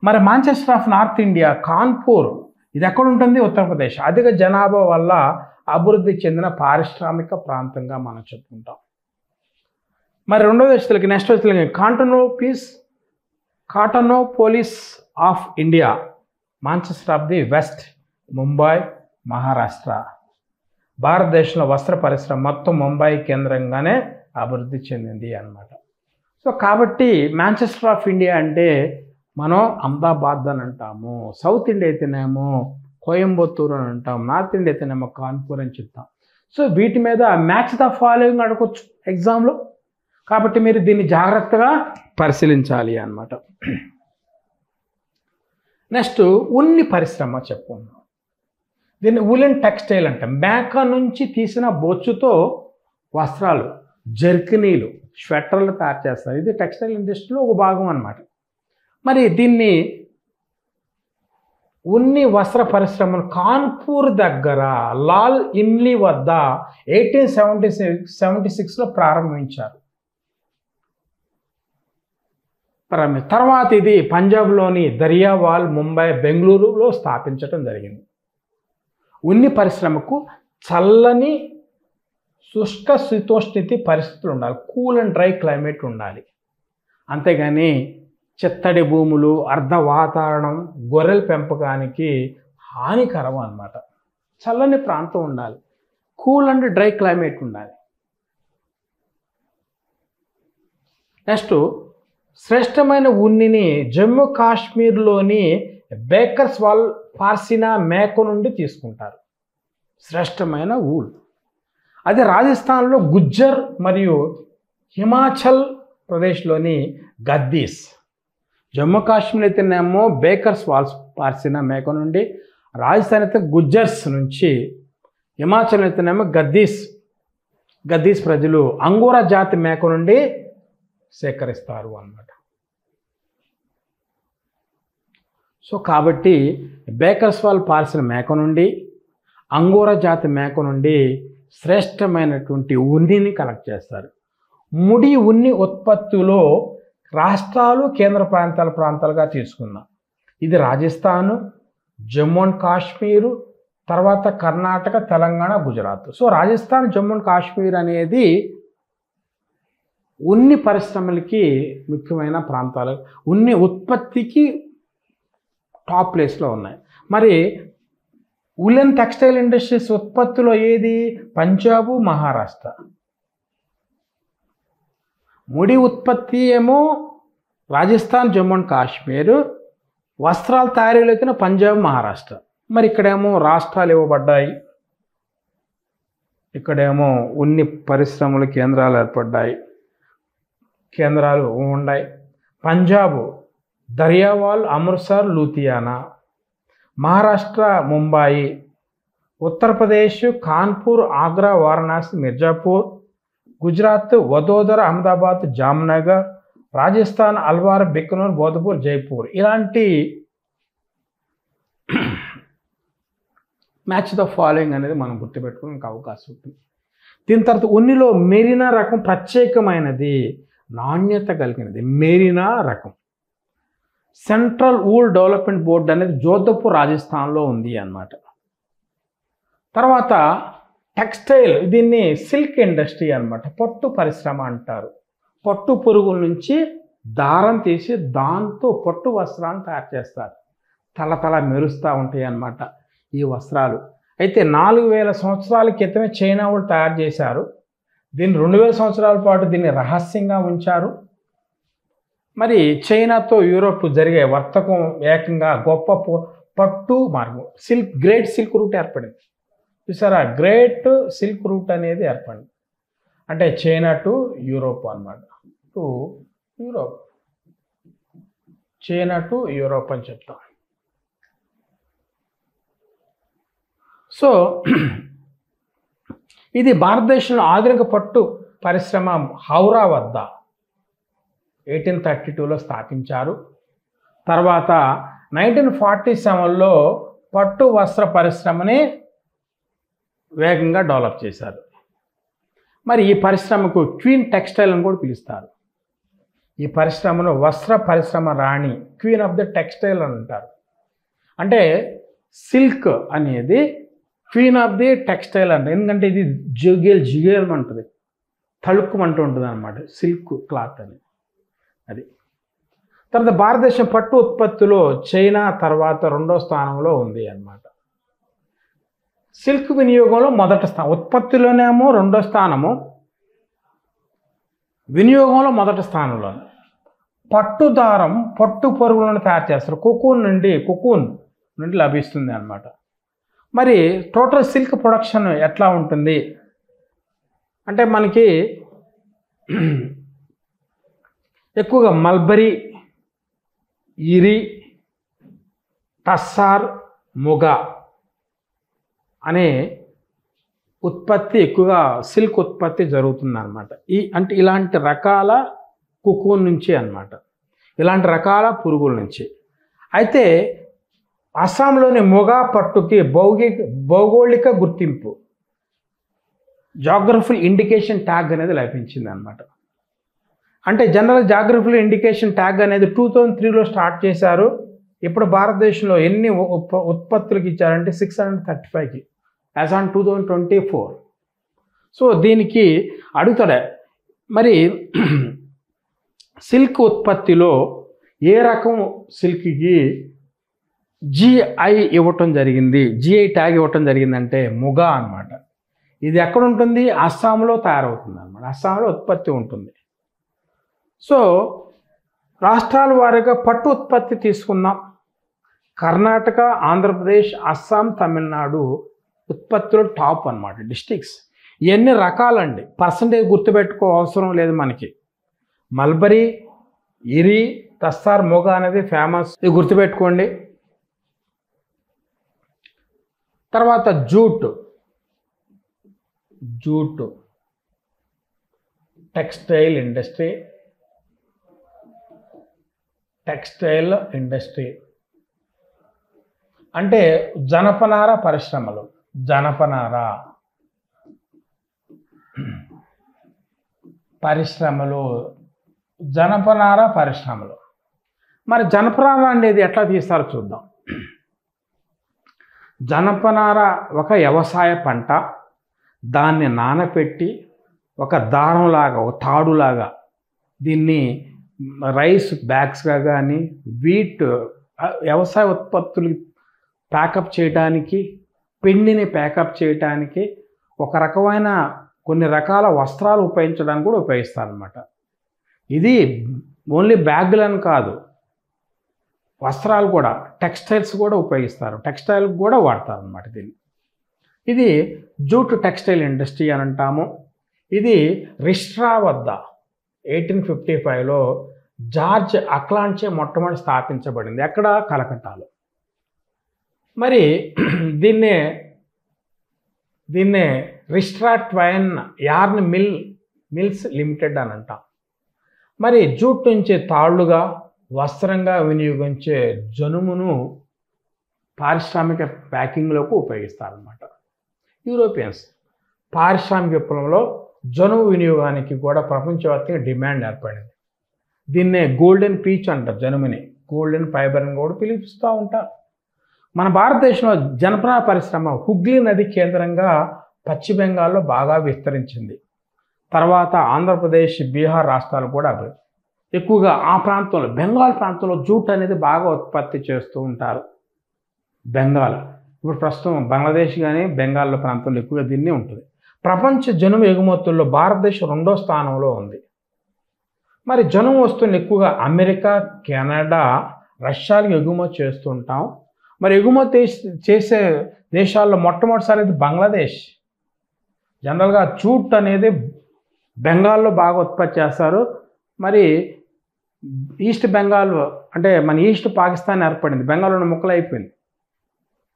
A: మరి Manchester of north India, Kanpur, ఇది ఎక్కడ ఉంటుంది? ఉత్తరప్రదేశ్. అధిక జనాభా వల్ల అభివృద్ధి చెందిన పారిశ్రామిక ప్రాంతంగా మనం చెప్పుకుంటాం. మరి రెండో దశలకి నెక్స్ట్ వచ్చేసరికి Cottonopolis of India, Manchester of the west, Mumbai, Maharashtra. భారతదేశంలో వస్త్ర పరిశ్రమ మొత్తం ముంబై కేంద్రంగానే అభివృద్ధి చెందింది అన్నమాట. సో కాబట్టి మాంచెస్టర్ ఆఫ్ ఇండియా అంటే మనం అహ్మదాబాద్ అని అంటాము. సౌత్ ఇండియా అయితేనేమో కోయంబత్తూర్ అని అంటాం. నార్త్ ఇండియా అయితేనేమో కాన్పూర్ అని చెప్తాం. సో వీటి మీద మ్యాచ్ ద ఫాలోయింగ్ అడగొచ్చు ఎగ్జామ్లో. కాబట్టి మీరు దీన్ని జాగ్రత్తగా పరిశీలించాలి అన్నమాట. నెక్స్ట్ ఉన్ని పరిశ్రమ చెప్పుకుందాం. దీన్ని ఉలెన్ టెక్స్టైల్ అంటాం. మేక నుంచి తీసిన బొచ్చుతో వస్త్రాలు, జర్కినీలు, స్వెటర్లు తయారు చేస్తారు. ఇది టెక్స్టైల్ ఇండస్ట్రీలో ఒక భాగం అన్నమాట. మరి దీన్ని ఉన్ని వస్త్ర పరిశ్రమను కాన్పూర్ దగ్గర లాల్ ఇమ్లీ వద్ద 1876లో ప్రారంభించారు. తర్వాత ఇది పంజాబ్లోని దరియావాల్, ముంబై, బెంగళూరులో స్థాపించడం జరిగింది. ఉన్ని పరిశ్రమకు చల్లని శుష్క శీతోష్ణితి పరిస్థితులు ఉండాలి. కూల్ అండ్ డ్రై క్లైమేట్ ఉండాలి. అంతేగాని చిత్తడి భూములు, అర్ధ వాతావరణం గొర్రెల పెంపకానికి హానికరం అన్నమాట. చల్లని ప్రాంతం ఉండాలి. కూల్ అండ్ డ్రై క్లైమేట్ ఉండాలి. నెక్స్ట్ శ్రేష్టమైన ఉన్నిని జమ్మూ కాశ్మీర్లోని బేకర్స్ వాల్ పార్సినా మేక నుండి తీసుకుంటారు. శ్రేష్టమైన ఊల్. అదే రాజస్థాన్లో గుజ్జర్ మరియు హిమాచల్ ప్రదేశ్లోని గద్దీస్. జమ్మూ కాశ్మీర్ అయితేనేమో బేకర్స్ వాల్స్ పార్సినా మేక నుండి, రాజస్థాన్ అయితే గుజ్జర్స్ నుంచి, హిమాచల్ అయితేనేమో గద్దీస్ ప్రజలు అంగోరా జాతి మేక నుండి సేకరిస్తారు అన్నమాట. సో కాబట్టి బేకర్స్ వాల్ పార్సినా మేక నుండి, అంగోరా జాతి మేక నుండి శ్రేష్టమైనటువంటి ఉన్నిని కలెక్ట్ చేస్తారు. ముడి ఉన్ని ఉత్పత్తిలో రాష్ట్రాలు, కేంద్ర ప్రాంతాలుగా తీసుకుందాం. ఇది రాజస్థాను, జమ్మూ అండ్ కాశ్మీరు, తర్వాత కర్ణాటక, తెలంగాణ, గుజరాత్. సో రాజస్థాన్, జమ్మూ అండ్ కాశ్మీర్ అనేది ఉన్ని పరిశ్రమలకి ముఖ్యమైన ప్రాంతాలు. ఉన్ని ఉత్పత్తికి టాప్ ప్లేస్లో ఉన్నాయి. మరి ఉలెన్ టెక్స్టైల్ ఇండస్ట్రీస్ ఉత్పత్తిలో ఏది? పంజాబు, మహారాష్ట్ర. ముడి ఉత్పత్తి ఏమో రాజస్థాన్, జమ్మూ అండ్ కాశ్మీర్. వస్త్రాల తయారీలో అయితే పంజాబ్, మహారాష్ట్ర. మరి ఇక్కడేమో రాష్ట్రాలు ఇవ్వబడ్డాయి, ఇక్కడేమో ఉన్ని పరిశ్రమల కేంద్రాలు ఏర్పడ్డాయి, కేంద్రాలు ఉన్నాయి. పంజాబ్ దరియావాల్, అమృత్సర్, లూధియానా. మహారాష్ట్ర ముంబాయి. ఉత్తరప్రదేశ్ కాన్పూర్, ఆగ్రా, వారణాసి, మిర్జాపూర్. గుజరాత్ వదోదర, అహ్మదాబాద్, జామ్నగర్. రాజస్థాన్ అల్వార్, బికనూర్, బోధపూర్, జైపూర్. ఇలాంటి మ్యాచ్ ద ఫాలోయింగ్ అనేది మనం గుర్తుపెట్టుకోవడానికి అవకాశం ఉంటుంది. దీని తర్వాత ఉన్నిలో మెరీనా రకం ప్రత్యేకమైనది, నాణ్యత కలిగినది. మెరీనా రకం. సెంట్రల్ ఊల్ డెవలప్మెంట్ బోర్డు అనేది జోధ్పూర్, రాజస్థాన్లో ఉంది అన్నమాట. తర్వాత టెక్స్టైల్, దీన్ని సిల్క్ ఇండస్ట్రీ అన్నమాట. పట్టు పరిశ్రమ అంటారు. పట్టు పురుగుల నుంచి దారం తీసి దాంతో పట్టు వస్త్రాలను తయారు చేస్తారు. తల మెరుస్తూ ఉంటాయి అన్నమాట ఈ వస్త్రాలు. అయితే 4000 సంవత్సరాల క్రితమే చైనా వాళ్ళు తయారు చేశారు. దీన్ని 2000 సంవత్సరాల పాటు దీన్ని రహస్యంగా ఉంచారు. మరి చైనాతో యూరోప్ జరిగే వర్తకం ఏకంగా గొప్ప పట్టు మార్గం గ్రేట్ సిల్క్ రూట్ ఏర్పడింది. చూసారా, గ్రేట్ సిల్క్ రూట్ అనేది ఏర్పడింది. అంటే చైనా టు యూరోప్ అన్నమాట. To Europe, China to Europe అని చెప్తాం. సో ఇది భారతదేశంలో ఆధునిక పట్టు పరిశ్రమ హౌరా వద్ద 1832లో స్థాపించారు. తర్వాత 1947లో పట్టు వస్త్ర పరిశ్రమని వేగంగా డెవలప్ చేశారు. మరి ఈ పరిశ్రమకు క్వీన్ టెక్స్టైల్ అని కూడా పిలుస్తారు. ఈ పరిశ్రమను వస్త్ర పరిశ్రమ రాణి, క్వీన్ ఆఫ్ ద టెక్స్టైల్ అని అంటారు. అంటే సిల్క్ అనేది క్వీన్ ఆఫ్ ది టెక్స్టైల్ అంట. ఎందుకంటే ఇది జిగేల్ అంటుంది, తళుక్కుమంటూ ఉంటుంది అనమాట సిల్క్ క్లాత్ అని. అది తర్వాత భారతదేశం పట్టు ఉత్పత్తిలో చైనా తర్వాత 2వ స్థానంలో ఉంది అన్నమాట. సిల్క్ వినియోగంలో మొదటి స్థానం, ఉత్పత్తిలోనేమో 2వ స్థానము, వినియోగంలో మొదటి స్థానంలో. పట్టు దారం పట్టు పరుగులను తయారు చేస్తారు, కుకూన్ నుండి లభిస్తుంది అన్నమాట. మరి టోటల్ సిల్క్ ప్రొడక్షన్ ఎట్లా ఉంటుంది అంటే మనకి ఎక్కువగా మల్బరీ, ఇరి, టస్సార్, ముగా అనే ఉత్పత్తి ఎక్కువగా సిల్క్ ఉత్పత్తి జరుగుతుంది అన్నమాట. అంటే ఇలాంటి రకాల కుకూన్ నుంచి అన్నమాట, ఇలాంటి రకాల పురుగుల నుంచి. అయితే అస్సాంలోని ముగా పట్టుకి భౌగోళిక గుర్తింపు, జాగ్రఫికల్ ఇండికేషన్ ట్యాగ్ అనేది లభించింది అన్నమాట. అంటే జనరల్ జాగ్రఫికల్ ఇండికేషన్ ట్యాగ్ అనేది 2003లో స్టార్ట్ చేశారు. ఇప్పుడు భారతదేశంలో ఎన్ని ఉత్పత్తులకు ఇచ్చారంటే 635కి యాజ్ ఆన్ 2024. సో దీనికి అడుగుతాడే మరి సిల్క్ ఉత్పత్తిలో ఏ రకం సిల్క్కి జిఐ ఇవ్వటం జరిగింది, జిఐ ట్యాగ్ ఇవ్వటం జరిగిందంటే ముగా అన్నమాట. ఇది ఎక్కడ ఉంటుంది? అస్సాంలో తయారవుతుంది అన్నమాట, అస్సాంలో ఉత్పత్తి ఉంటుంది. సో రాష్ట్రాల వారీగా పట్టు ఉత్పత్తి తీసుకుందాం. కర్ణాటక, ఆంధ్రప్రదేశ్, అస్సాం, తమిళనాడు ఉత్పత్తులు టాప్ అన్నమాట డిస్ట్రిక్ట్స్. ఇవన్నీ రకాలండి, పర్సంటేజ్ గుర్తుపెట్టుకో అవసరం లేదు మనకి. మల్బరీ, ఇరి, టస్సార్, ముగా అనేది ఫేమస్, ఇది గుర్తుపెట్టుకోండి. తర్వాత జూట్ టెక్స్టైల్ ఇండస్ట్రీ అంటే జనపనార పరిశ్రమలు, జనపనార పరిశ్రమలు. మరి జనపనార అనేది ఎట్లా తీస్తారో చూద్దాం. జనపనార ఒక వ్యవసాయ పంట. దాన్ని నానపెట్టి ఒక దారంలాగా, ఒక తాడులాగా దీన్ని రైస్ బ్యాగ్స్గా కానీ, వీట్ వ్యవసాయ ఉత్పత్తులు ప్యాకప్ చేయడానికి, పిండిని ప్యాకప్ చేయడానికి, ఒక రకమైన కొన్ని రకాల వస్త్రాలు ఉపయోగించడానికి కూడా ఉపయోగిస్తారనమాట. ఇది ఓన్లీ బ్యాగులను కాదు, వస్త్రాలు కూడా, టెక్స్టైల్స్ కూడా ఉపయోగిస్తారు, టెక్స్టైల్ కూడా వాడతారు అన్నమాట దీన్ని. ఇది జూట్ టెక్స్టైల్ ఇండస్ట్రీ అని అంటాము. ఇది రిస్ట్రా వద్ద 1855లో జార్జ్ అక్లాండ్చే మొట్టమొదటి స్థాపించబడింది. ఎక్కడ? కలకట్టాలో. మరి దీన్నే రిస్ట్రా ట్వైన్ యార్న్ మిల్స్ లిమిటెడ్ అని అంటాం. మరి జూట్ నుంచి తాళ్లుగా, వస్త్రంగా వినియోగించే జనుమును పారిశ్రామిక ప్యాకింగ్లోకి ఉపయోగిస్తారన్నమాట. యూరోపియన్స్ పారిశ్రామిక విప్లవంలో జనుము వినియోగానికి కూడా ప్రపంచవ్యాప్తంగా డిమాండ్ ఏర్పడింది. దీన్నే గోల్డెన్ పీచ్ అంటారు, జనుముని గోల్డెన్ ఫైబర్ అని కూడా పిలుస్తూ ఉంటారు. మన భారతదేశంలో జనపనార పరిశ్రమ హుగ్లీ నది కేంద్రంగా పశ్చిమ బెంగాల్లో బాగా విస్తరించింది. తర్వాత ఆంధ్రప్రదేశ్, బీహార్ రాష్ట్రాలు కూడా ఎక్కువగా ఆ ప్రాంతంలో, బెంగాల్ ప్రాంతంలో జూట్ అనేది బాగా ఉత్పత్తి చేస్తూ ఉంటారు. బెంగాల్ ఇప్పుడు ప్రస్తుతం బంగ్లాదేశ్ కానీ బెంగాల్ ప్రాంతంలో ఎక్కువగా దీన్ని ఉంటుంది. ప్రపంచ జనుము ఎగుమతుల్లో భారతదేశం 2వ స్థానంలో ఉంది. మరి జనుము వస్తువులు ఎక్కువగా అమెరికా, కెనడా, రష్యాలకు ఎగుమతి చేస్తుంటాం. మరి ఎగుమతి చేసే దేశాల్లో మొట్టమొదటిసారి ఇది బంగ్లాదేశ్. జనరల్గా జూట్ అనేది బెంగాల్లో బాగా ఉత్పత్తి చేస్తారు. మరి ఈస్ట్ బెంగాల్ అంటే మన ఈస్ట్ పాకిస్తాన్ ఏర్పడింది, బెంగాల్లో ముక్కలు అయిపోయింది.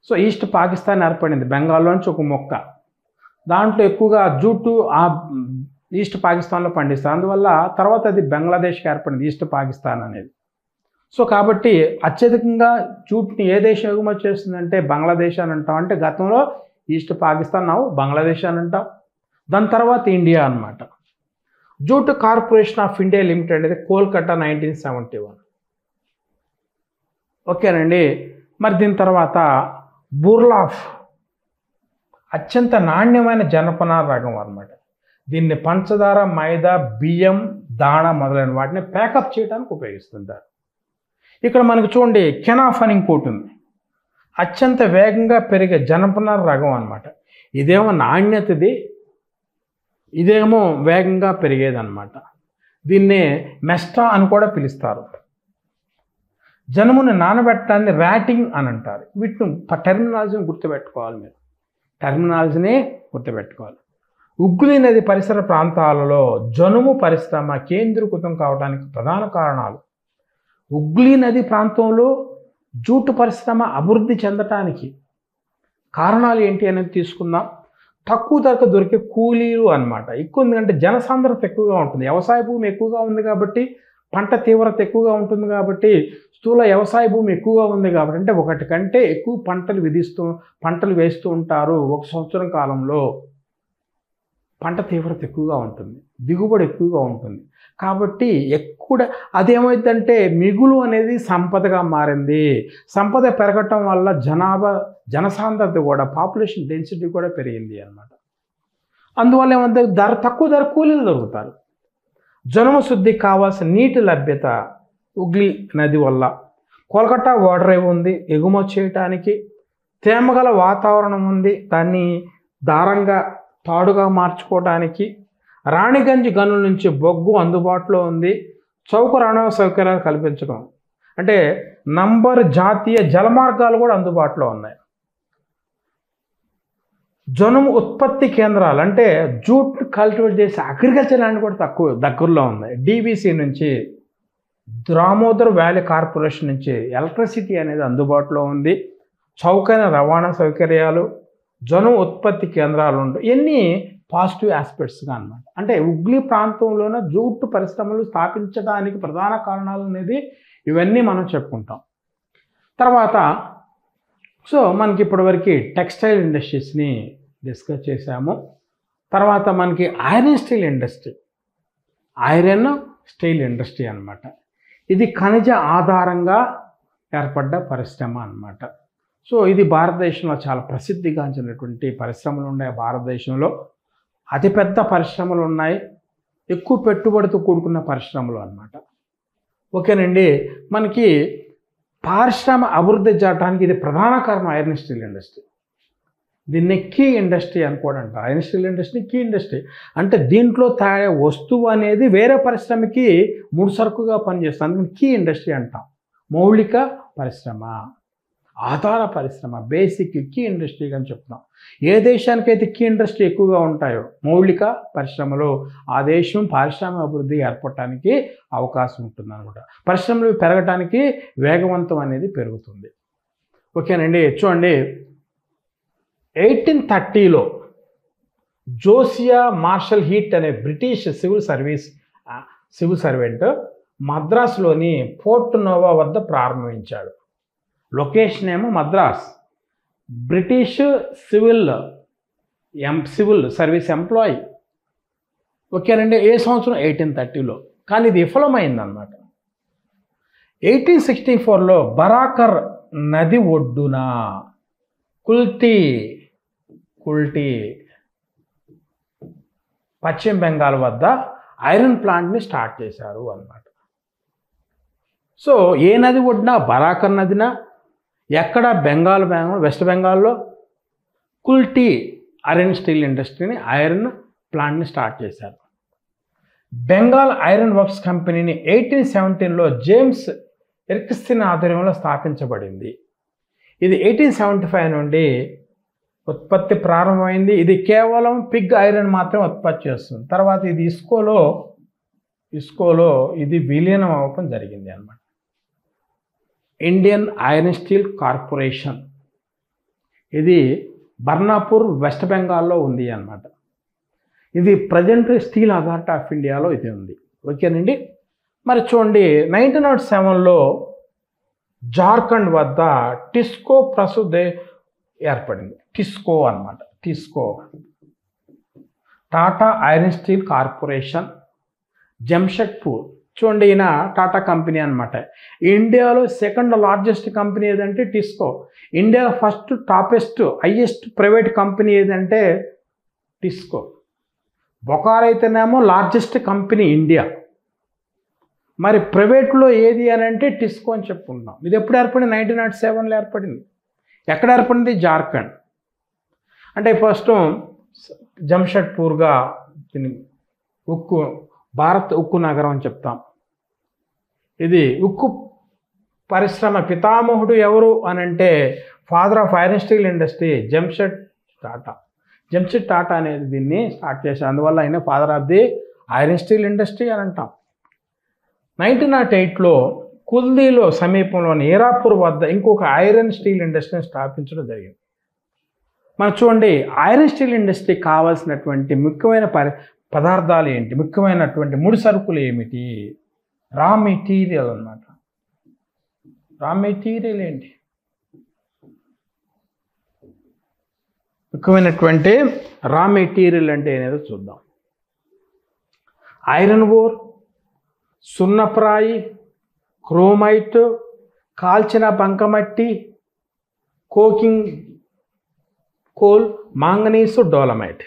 A: సో ఈస్ట్ పాకిస్తాన్ ఏర్పడింది, బెంగాల్లోంచి ఒక మొక్క. దాంట్లో ఎక్కువగా జూటు ఆ ఈస్ట్ పాకిస్తాన్లో పండిస్తారు. అందువల్ల తర్వాత అది బంగ్లాదేశ్కి ఏర్పడింది ఈస్ట్ పాకిస్తాన్ అనేది. సో కాబట్టి అత్యధికంగా జూట్ని ఏ దేశం ఎగుమతి చేస్తుందంటే బంగ్లాదేశ్ అని అంటాం. అంటే గతంలో ఈస్ట్ పాకిస్తాన్ బంగ్లాదేశ్ అని అంటాం. దాని తర్వాత ఇండియా అన్నమాట. Jute corporation of India limited అనేది కోల్కతా 1971. ఓకేనండి. మరి దీని తర్వాత బుర్లాఫ్ అత్యంత నాణ్యమైన జనపనార రకం అన్నమాట. దీన్ని పంచదార, మైదా, బియ్యం, దాణ మొదలైన వాటిని ప్యాకప్ చేయడానికి ఉపయోగిస్తుంటారు. ఇక్కడ మనకు చూడండి కెనాఫ్ అని ఇంకోటి ఉంది. అత్యంత వేగంగా పెరిగే జనపనార రకం అన్నమాట. ఇదేమో నాణ్యతది, ఇదేమో వేగంగా పెరిగేదన్నమాట. దీన్నే మెస్టా అని కూడా పిలుస్తారు. జనుముని నానబెట్టడాన్ని ర్యాటింగ్ అని అంటారు. వీటిని టెర్మినాలజీని గుర్తుపెట్టుకోవాలి, మీరు టెర్మినాలజీని గుర్తుపెట్టుకోవాలి. ఉగ్లి నది పరిసర ప్రాంతాలలో జనుము పరిశ్రమ కేంద్రీకృతం కావడానికి ప్రధాన కారణాలు. ఉగ్లి నది ప్రాంతంలో జూటు పరిశ్రమ అభివృద్ధి చెందటానికి కారణాలు ఏంటి అనేది తీసుకుందాం. తక్కువ ధరకు దొరికే కూలీలు అన్నమాట. ఎక్కువ ఎందుకంటే జనసాంద్రత ఎక్కువగా ఉంటుంది, వ్యవసాయ భూమి ఎక్కువగా ఉంది కాబట్టి, పంట తీవ్రత ఎక్కువగా ఉంటుంది కాబట్టి, స్థూల వ్యవసాయ భూమి ఎక్కువగా ఉంది కాబట్టి, అంటే ఒకటి కంటే ఎక్కువ పంటలు వేస్తూ ఉంటారు. ఒక సంవత్సరం కాలంలో పంట తీవ్రత ఎక్కువగా ఉంటుంది, దిగుబడి ఎక్కువగా ఉంటుంది కాబట్టి అదేమైందంటే మిగులు అనేది సంపదగా మారింది. సంపద పెరగటం వల్ల జనసాంద్రత కూడా, పాపులేషన్ డెన్సిటీ కూడా పెరిగింది అన్నమాట. అందువల్ల ఏమంటే తక్కువ ధర కూలీలు దొరుకుతారు. జనుము శుద్ధికి కావాల్సిన నీటి లభ్యత ఉగ్లి నది వల్ల. కోల్కతా వాటర్ ఉంది ఎగుమతి చేయటానికి. తేమగల వాతావరణం ఉంది, దాన్ని దారంగా తాడుగా మార్చుకోవడానికి. రాణిగంజ్ గనుల నుంచి బొగ్గు అందుబాటులో ఉంది. చౌక రవాణా సౌకర్యాలు కల్పించడం, అంటే నంబర్ జాతీయ జలమార్గాలు కూడా అందుబాటులో ఉన్నాయి. జనుము ఉత్పత్తి కేంద్రాలు అంటే జూట్ కల్టివేట్ చేసే అగ్రికల్చర్ ల్యాండ్ కూడా దగ్గరలో ఉన్నాయి. డీవీసీ నుంచి, దామోదర్ వ్యాలీ కార్పొరేషన్ నుంచి ఎలక్ట్రిసిటీ అనేది అందుబాటులో ఉంది. చౌకైన రవాణా సౌకర్యాలు, జనుము ఉత్పత్తి కేంద్రాలు ఉంటాయి. ఇవన్నీ పాజిటివ్ ఆస్పెక్ట్స్గా అన్నమాట. అంటే ఉగ్లి ప్రాంతంలోనే జూట్ పరిశ్రమలు స్థాపించడానికి ప్రధాన కారణాలు అనేది ఇవన్నీ మనం చెప్పుకుంటాం. తర్వాత సో మనకి ఇప్పటివరకు టెక్స్టైల్ ఇండస్ట్రీస్ని డిస్కస్ చేసాము. తర్వాత మనకి ఐరన్ స్టీల్ ఇండస్ట్రీ అన్నమాట. ఇది ఖనిజ ఆధారంగా ఏర్పడ్డ పరిశ్రమ అన్నమాట. సో ఇది భారతదేశంలో చాలా ప్రసిద్ధిగాంచినటువంటి పరిశ్రమలు ఉన్నాయి. భారతదేశంలో అతిపెద్ద పరిశ్రమలు ఉన్నాయి, ఎక్కువ పెట్టుబడితో కూడుకున్న పరిశ్రమలు అన్నమాట. ఓకేనండి. మనకి పారిశ్రామ అభివృద్ధి జరగడానికి ఇది ప్రధాన కారణం ఐరన్ స్టీల్ ఇండస్ట్రీ. దీన్ని కీ ఇండస్ట్రీ అని కూడా అంటారు. Iron steel industry key industry అంటే దీంట్లో తయారయ్యే వస్తువు అనేది వేరే పరిశ్రమకి ముడిసరుకుగా పనిచేస్తుంది. అందుకని కీ ఇండస్ట్రీ అంటాం. మౌలిక పరిశ్రమ, ఆధార పరిశ్రమ, బేసిక్ కీ ఇండస్ట్రీ అని చెప్తున్నాం. ఏ దేశానికైతే కీ ఇండస్ట్రీ ఎక్కువగా ఉంటాయో మౌలిక పరిశ్రమలు, ఆ దేశం పారిశ్రామిక అభివృద్ధి ఏర్పడటానికి అవకాశం ఉంటుంది అనమాట. పరిశ్రమలు పెరగటానికి వేగవంతం అనేది పెరుగుతుంది. ఓకేనండి. చూడండి 1830లో జోసియా మార్షల్ హీట్ అనే బ్రిటిష్ సివిల్ సర్వెంట్ మద్రాసులోని పోర్ట్ నోవా వద్ద ప్రారంభించాడు. లొకేషన్ ఏమో Madras. British civil service employee. ఓకేనండి. ఏ సంవత్సరం 1830లో. కానీ ఇది విఫలమైందన్నమాట. 1864లో బరాకర్ నది ఒడ్డున కుల్టీ పశ్చిమ బెంగాల్ వద్ద ఐరన్ ప్లాంట్ని స్టార్ట్ చేశారు అన్నమాట. సో ఏ నది ఒడ్డున? బరాకర్ నదిన. ఎక్కడ బెంగాల్ వెస్ట్ బెంగాల్లో కుల్టీ ఐరన్ స్టీల్ ఇండస్ట్రీని ఐరన్ ప్లాంట్ని స్టార్ట్ చేశారు. బెంగాల్ ఐరన్ వర్క్స్ కంపెనీని 1817లో జేమ్స్ ఎర్కిన్సన్ ఆధ్వర్యంలో స్థాపించబడింది. ఇది 1875 నుండి ఉత్పత్తి ప్రారంభమైంది. ఇది కేవలం పిగ్ ఐరన్ మాత్రమే ఉత్పత్తి చేస్తుంది. తర్వాత ఇది ఇస్కోలో ఇది విలీనం అవ్వడం జరిగింది అన్నమాట. ఇండియన్ ఐరన్ స్టీల్ కార్పొరేషన్ ఇది బర్నాపూర్ వెస్ట్ బెంగాల్లో ఉంది అన్నమాట. ఇది ప్రజెంట్ స్టీల్ అథారిటీ ఆఫ్ ఇండియాలో ఇది ఉంది. ఓకేనండి. మరి చూడండి 1907లో జార్ఖండ్ వద్ద టిస్కో ప్రస్తుత ఏర్పడింది. టిస్కో అన్నమాట. TISCO Tata iron steel corporation Jamshedpur. చూడండి ఈయన టాటా కంపెనీ అనమాట. ఇండియాలో సెకండ్ లార్జెస్ట్ కంపెనీ ఏదంటే టిస్కో. ఇండియాలో first toppest highest private company ఏదంటే టిస్కో. బొకారో అయితేనేమో లార్జెస్ట్ కంపెనీ ఇండియా. మరి ప్రైవేట్లో ఏది అని అంటే టిస్కో అని చెప్పుకుంటున్నాం. ఇది ఎప్పుడు ఏర్పడింది? 1907లో ఏర్పడింది. ఎక్కడ ఏర్పడింది? జార్ఖండ్. అంటే ఫస్ట్ జంషెడ్పూర్గా దీన్ని భారత్ ఉక్కు నగరం అని చెప్తాం. ఇది ఉక్కు పరిశ్రమ పితామహుడు ఎవరు అని అంటే father of iron steel industry Jamshed Tata. Jamshed Tata అనేది దీన్ని స్టార్ట్ చేశారు. అందువల్ల ఆయన father of the iron steel industry అని అంటాం. 1908లో కుల్దీలో సమీపంలోని హీరాపూర్ వద్ద ఇంకొక ఐరన్ స్టీల్ ఇండస్ట్రీని స్థాపించడం జరిగింది. మనం చూడండి ఐరన్ స్టీల్ ఇండస్ట్రీ కావాల్సినటువంటి ముఖ్యమైన పదార్థాలు ఏంటి, ముఖ్యమైనటువంటి ముడి సరుకులు ఏమిటి? రా మెటీరియల్ అన్నమాట. రా మెటీరియల్ ఏంటి? ముఖ్యమైనటువంటి రా మెటీరియల్ అంటే ఏదో చూద్దాం. ఐరన్ ఓర్, సున్నప్రాయి, క్రోమైట్, కాల్చిన బంకమట్టి, కోకింగ్ కోల్, మాంగనీసు, డోలమైట్.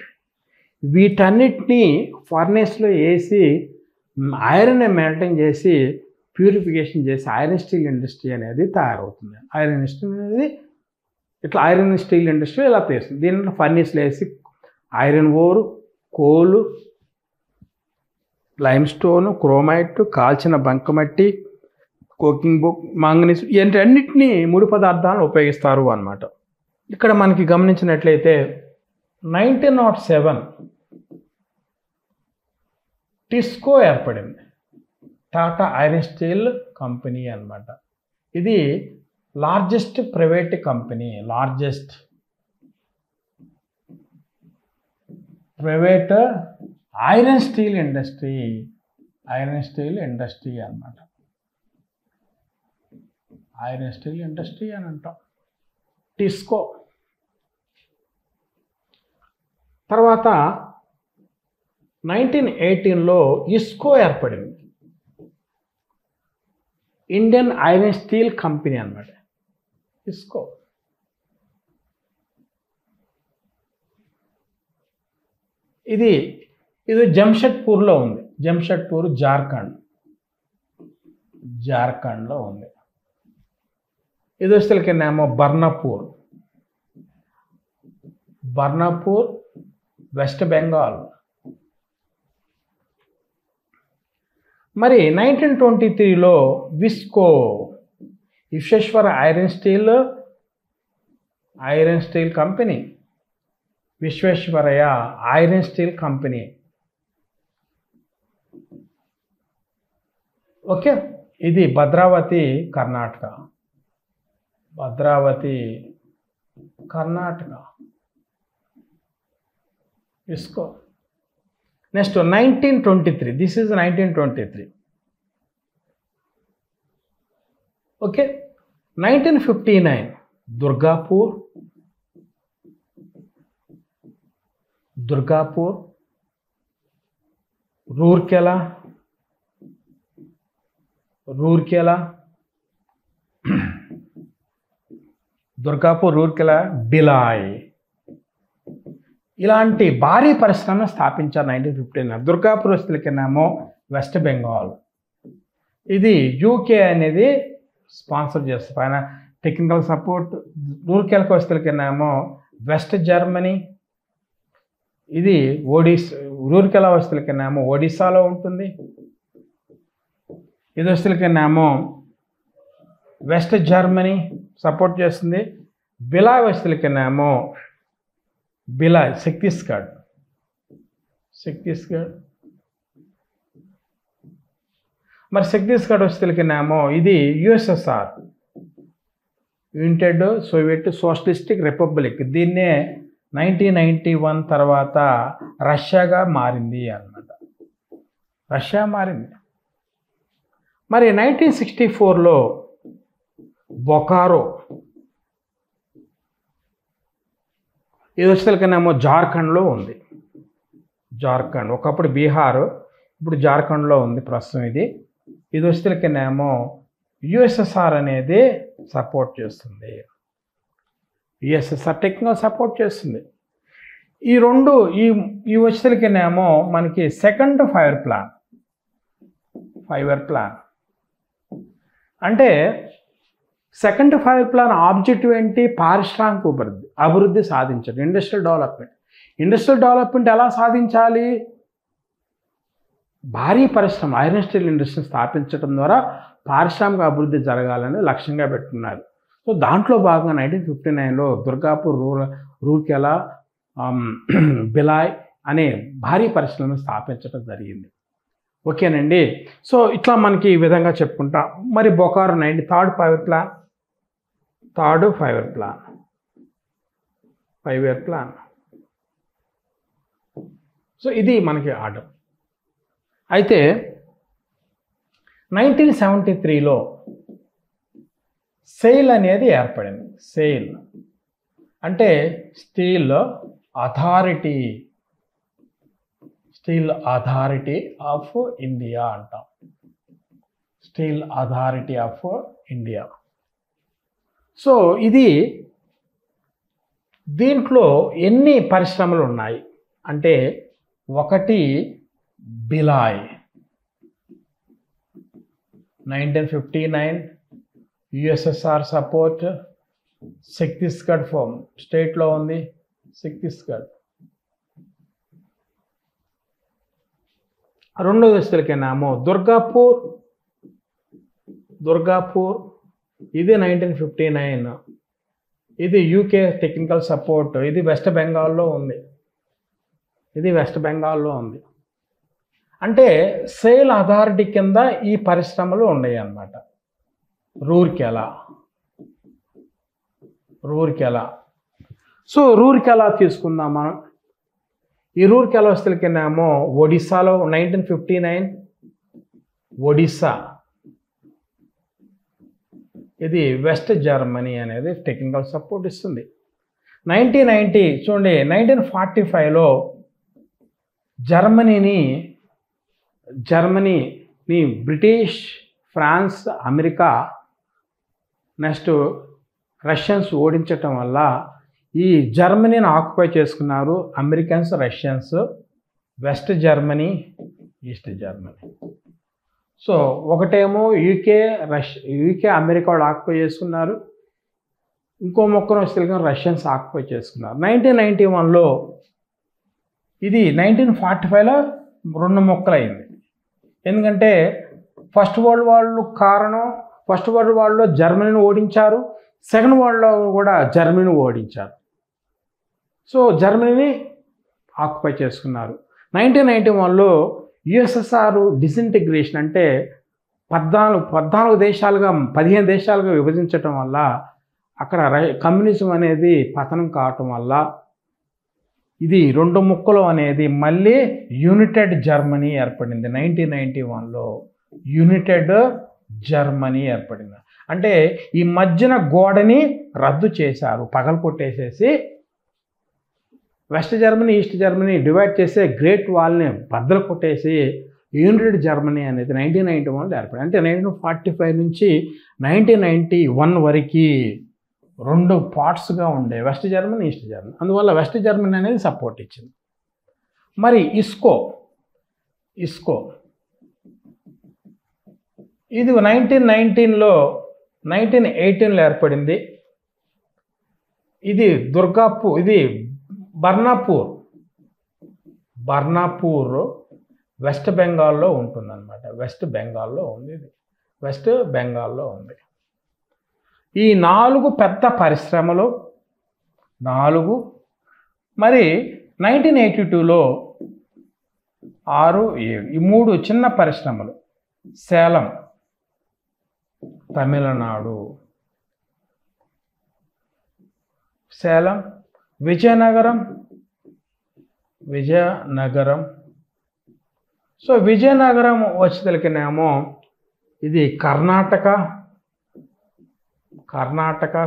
A: వీటన్నిటినీ ఫర్నేస్లో వేసి ఐరన్ మెల్టింగ్ చేసి ప్యూరిఫికేషన్ చేసి ఐరన్ స్టీల్ ఇండస్ట్రీ అనేది తయారవుతుంది. ఐరన్ స్టీల్ అనేది ఇట్లా ఐరన్ స్టీల్ ఇండస్ట్రీ ఇలా తీస్తుంది. దీంట్లో ఫర్నేస్లో వేసి ఐరన్ ఓరు, కోలు, లైమ్ స్టోను, క్రోమైట్, కాల్చిన బంకమట్టి, కోకింగ్ బుక్, మాంగనీస్ ఇవన్నిటినీ ముడి పదార్థాలను ఉపయోగిస్తారు అన్నమాట. ఇక్కడ మనకి గమనించినట్లయితే 1907 టిస్కో ఏర్పడింది. టాటా ఐరన్ స్టీల్ కంపెనీ అన్నమాట. ఇది largest private company, largest private iron steel industry అన్నమాట. ఐరన్ స్టీల్ ఇండస్ట్రీ అని అంటాం టిస్కో. తర్వాత 1918లో ఇస్కో ఏర్పడింది. ఇండియన్ ఐరన్ స్టీల్ కంపెనీ అన్నమాట ఇస్కో. ఇది జంషెడ్పూర్లో ఉంది. జంషెడ్పూర్ జార్ఖండ్లో ఉంది. ఇది వచ్చేసరికినేమో బర్నాపూర్ వెస్ట్ బెంగాల్. మరి 1923లో VISCO Visvesvara iron steel company, Visvesvaraya iron steel company. Okay, ఇది Bhadravati Karnataka. IISCO. Next 1923. This is 1923. Okay. 1959 Durgapur, Rourkela, Bhilai ఇలాంటి భారీ పరిశ్రమను స్థాపించారు 1959. దుర్గాపూర్ వస్తులకేమో వెస్ట్ బెంగాల్. ఇది యూకే అనేది స్పాన్సర్ చేస్తారు. Technical support. రూర్కెలాకి వస్తువులకేమో వెస్ట్ జర్మనీ, ఇది రూర్కెలా వస్తువులకేమో ఒడిస్సాలో ఉంటుంది. ఇది వస్తువులకేమో వెస్ట్ జర్మనీ సపోర్ట్ చేస్తుంది. బిలాయ్ వస్తువులకేమో బిలాయ్ ఛత్తీస్గఢ్. మరి ఛత్తీస్గఢ్ వస్తువులకేమో ఇది USSR, United Soviet socialistic republic. దీన్నే 1991 తర్వాత రష్యాగా మారింది అన్నమాట. రష్యా మారింది. మరి 1964లో బొకారో, ఇది వచ్చేసరికనేమో జార్ఖండ్లో ఉంది. జార్ఖండ్ ఒకప్పుడు బీహార్, ఇప్పుడు జార్ఖండ్లో ఉంది ప్రస్తుతం. ఇది వచ్చేసరికనేమో యుఎస్ఎస్ఆర్ అనేది సపోర్ట్ చేస్తుంది. యుఎస్ఎస్ఆర్ టెక్నికల్ సపోర్ట్ చేస్తుంది. ఈ రెండు ఈ వచ్చేసరికనేమో మనకి సెకండ్ 5-year ప్లాన్. అంటే సెకండ్ 5-year ప్లాన్ ఆబ్జెక్టివ్ ఏంటి? పారిశ్రామిక అభివృద్ధి సాధించడం, ఇండస్ట్రియల్ డెవలప్మెంట్ ఎలా సాధించాలి? భారీ పరిశ్రమ ఐరన్ స్టీల్ ఇండస్ట్రీని స్థాపించడం ద్వారా పారిశ్రామిక అభివృద్ధి జరగాలని లక్ష్యంగా పెట్టుకున్నారు. సో దాంట్లో భాగంగా 1959లో దుర్గాపూర్, రూర్కెలా, బిలాయ్ అనే భారీ పరిశ్రమను స్థాపించడం జరిగింది. ఓకేనండి. సో ఇట్లా మనకి ఈ విధంగా చెప్పుకుంటాం. మరి Bokaro third 5-year plan. So ఇది మనకి ఆర్డర్. అయితే 1973లో సెయిల్ అనేది ఏర్పడింది. సెయిల్ అంటే స్టీల్ అథారిటీ ఆఫ్ ఇండియా అంటాం. Steel authority of India. So దీంట్లో ఎన్ని పరిశ్రమలు ఉన్నాయి అంటే, ఒకటి బిలాయ్ 1959 యుఎస్ఎస్ఆర్ సపోర్ట్, ఛత్తీస్గఢ్ స్టేట్లో ఉంది. ఛత్తీస్గఢ్. రెండో దశలకేమో దుర్గాపూర్, ఇది 1959. ఇది యూకే టెక్నికల్ సపోర్ట్. ఇది వెస్ట్ బెంగాల్లో ఉంది. అంటే సెయిల్ అథారిటీ కింద ఈ పరిశ్రమలు ఉన్నాయి అన్నమాట. రూర్కెలా. సో రూర్కెలా తీసుకుందాం మనం. ఈ రూర్కెలా వస్తువులకేమో ఒడిస్సాలో 1959 ఒడిస్సా. ఇది వెస్ట్ జర్మనీ అనేది టెక్నికల్ సపోర్ట్ ఇస్తుంది. 1990 చూడండి, 1945లో జర్మనీని British, France, America, next Russians ఓడించటం వల్ల ఈ జర్మనీని ఆక్యుపై చేసుకున్నారు Americans, Russians. West Germany, East Germany. So ఒకటేమో యూకే, అమెరికా వాళ్ళు ఆక్యుపై చేసుకున్నారు. ఇంకో మొక్కను వస్తే రష్యన్స్ ఆక్యుపై చేసుకున్నారు. 1991లో ఇది 1945లో 2 ముక్కలైంది. ఎందుకంటే ఫస్ట్ వరల్డ్ వార్లో జర్మనీని ఓడించారు, సెకండ్ వరల్డ్లో కూడా జర్మనీని ఓడించారు. సో జర్మనీని ఆక్యుపై చేసుకున్నారు. 1991లో యుఎస్ఎస్ఆర్ డిసింటిగ్రేషన్ అంటే 15 దేశాలుగా విభజించటం వల్ల అక్కడ కమ్యూనిజం అనేది పతనం కావటం వల్ల ఇది 2 ముక్కలు అనేది మళ్ళీ యునైటెడ్ జర్మనీ ఏర్పడింది. 1991లో యునైటెడ్ జర్మనీ ఏర్పడింది. అంటే ఈ మధ్యన గోడని రద్దు చేశారు, పగలకొట్టేసేసి West Germany, East Germany divide చేసే గ్రేట్ వాల్ని బద్దలు కొట్టేసి యునైటెడ్ జర్మనీ అనేది 1991లో ఏర్పడింది. అంటే 1945 నుంచి 1991 వరకు 2 పార్ట్స్గా ఉండే వెస్ట్ జర్మనీ, ఈస్ట్ జర్మనీ. అందువల్ల వెస్ట్ జర్మనీ అనేది సపోర్ట్ ఇచ్చింది. మరి ఇస్కో ఇది 1919లో 1918లో ఏర్పడింది. ఇది ఇది బర్నాపూర్ వెస్ట్ బెంగాల్లో ఉంటుందన్నమాట. వెస్ట్ బెంగాల్లో ఉంది. ఇది వెస్ట్ బెంగాల్లో ఉంది. ఈ 4 పెద్ద పరిశ్రమలు 4, మరి 1982లో 6, 7 ఈ 3 చిన్న పరిశ్రమలు సేలం తమిళనాడు, సేలం, విజయనగరం. సో విజయనగరం వచ్చేసరికినేమో ఇది కర్ణాటక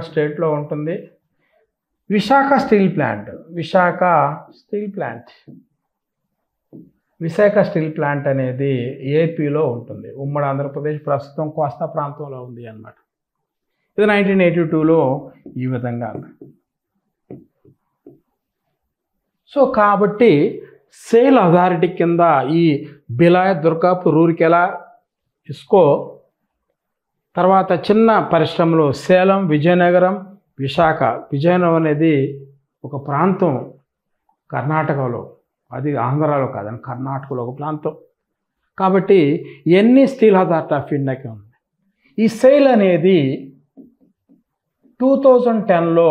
A: స్టేట్లో ఉంటుంది. విశాఖ స్టీల్ ప్లాంట్ అనేది ఏపీలో ఉంటుంది. ఉమ్మడి ఆంధ్రప్రదేశ్ ప్రస్తుతం కోస్తా ప్రాంతంలో ఉంది అన్నమాట. ఇది 1982లో ఈ విధంగా. సో కాబట్టి సేల్ అథారిటీ కింద ఈ బిలాయ్, దుర్గాపూర్, రూర్కెలా, ఇస్కో, తర్వాత చిన్న పరిశ్రమలు సేలం, విజయనగరం, విశాఖ. విజయనగరం అనేది ఒక ప్రాంతం కర్ణాటకలో, అది ఆంధ్రాలో కాదని కర్ణాటకలో ఒక ప్రాంతం. కాబట్టి ఎన్ని స్టీల్ అథారిటీ ఆఫ్ ఇండియాకి ఉంది. ఈ సేల్ అనేది 2010లో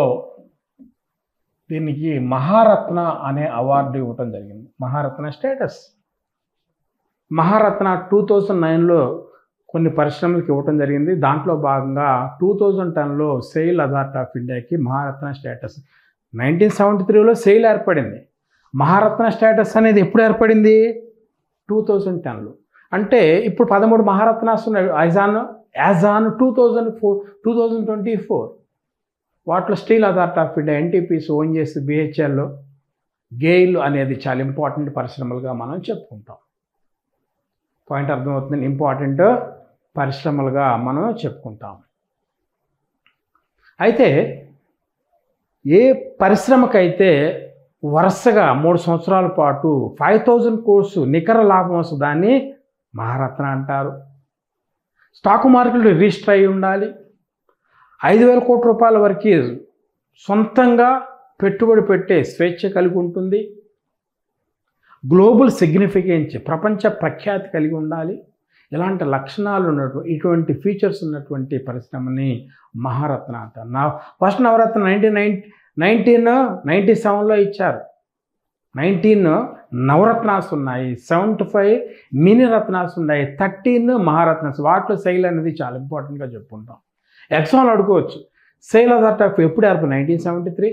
A: దీనికి మహారత్న అనే అవార్డు ఇవ్వటం జరిగింది. మహారత్న స్టేటస్. మహారత్న 2009లో కొన్ని పరిశ్రమలకు ఇవ్వటం జరిగింది. దాంట్లో భాగంగా 2010లో సెయిల్ అథారిటీ ఆఫ్ ఇండియాకి మహారత్న స్టేటస్. 1973లో సెయిల్ ఏర్పడింది. మహారత్న స్టేటస్ అనేది ఎప్పుడు ఏర్పడింది? 2010లో. అంటే ఇప్పుడు 13 మహారత్నాస్ ఉన్నాయి. యాజ్ ఆన్ 2024 వాటిలో steel authority of India, NTPC, ONGC, BHEL, GAIL అనేది చాలా ఇంపార్టెంట్ పరిశ్రమలుగా మనం చెప్పుకుంటాం. పాయింట్ అర్థమవుతుంది. ఇంపార్టెంట్ పరిశ్రమలుగా మనం చెప్పుకుంటాం. అయితే ఏ పరిశ్రమకైతే వరుసగా 3 సంవత్సరాల పాటు 5000 crores నికర లాభం వస్తుంది, దాన్ని మహారత్న అంటారు. స్టాక్ మార్కెట్లో రిజిస్టర్ అయి ఉండాలి. 5,000 కోట్ల రూపాయల వరకు సొంతంగా పెట్టుబడి పెట్టే స్వేచ్ఛ కలిగి ఉంటుంది. గ్లోబల్ సిగ్నిఫికెన్స్, ప్రపంచ ప్రఖ్యాతి కలిగి ఉండాలి. ఇలాంటి లక్షణాలు ఉన్నటువంటి, ఇటువంటి ఫీచర్స్ ఉన్నటువంటి పరిశ్రమని మహారత్న అంటారు. ఫస్ట్ నవరత్న 1997లో ఇచ్చారు. 19 నవరత్నాస్ ఉన్నాయి, 75 మినీ రత్నాస్ ఉన్నాయి, 13 మహారత్నాస్. వాటిలో సెయిల్ అనేది చాలా ఇంపార్టెంట్గా చెప్పుకుంటాం. ఎగ్జామ్లో అడుకోవచ్చు, సెయిల్ అథారిటీ ఆఫ్ ఎప్పుడు ఏర్పడింది? 1973.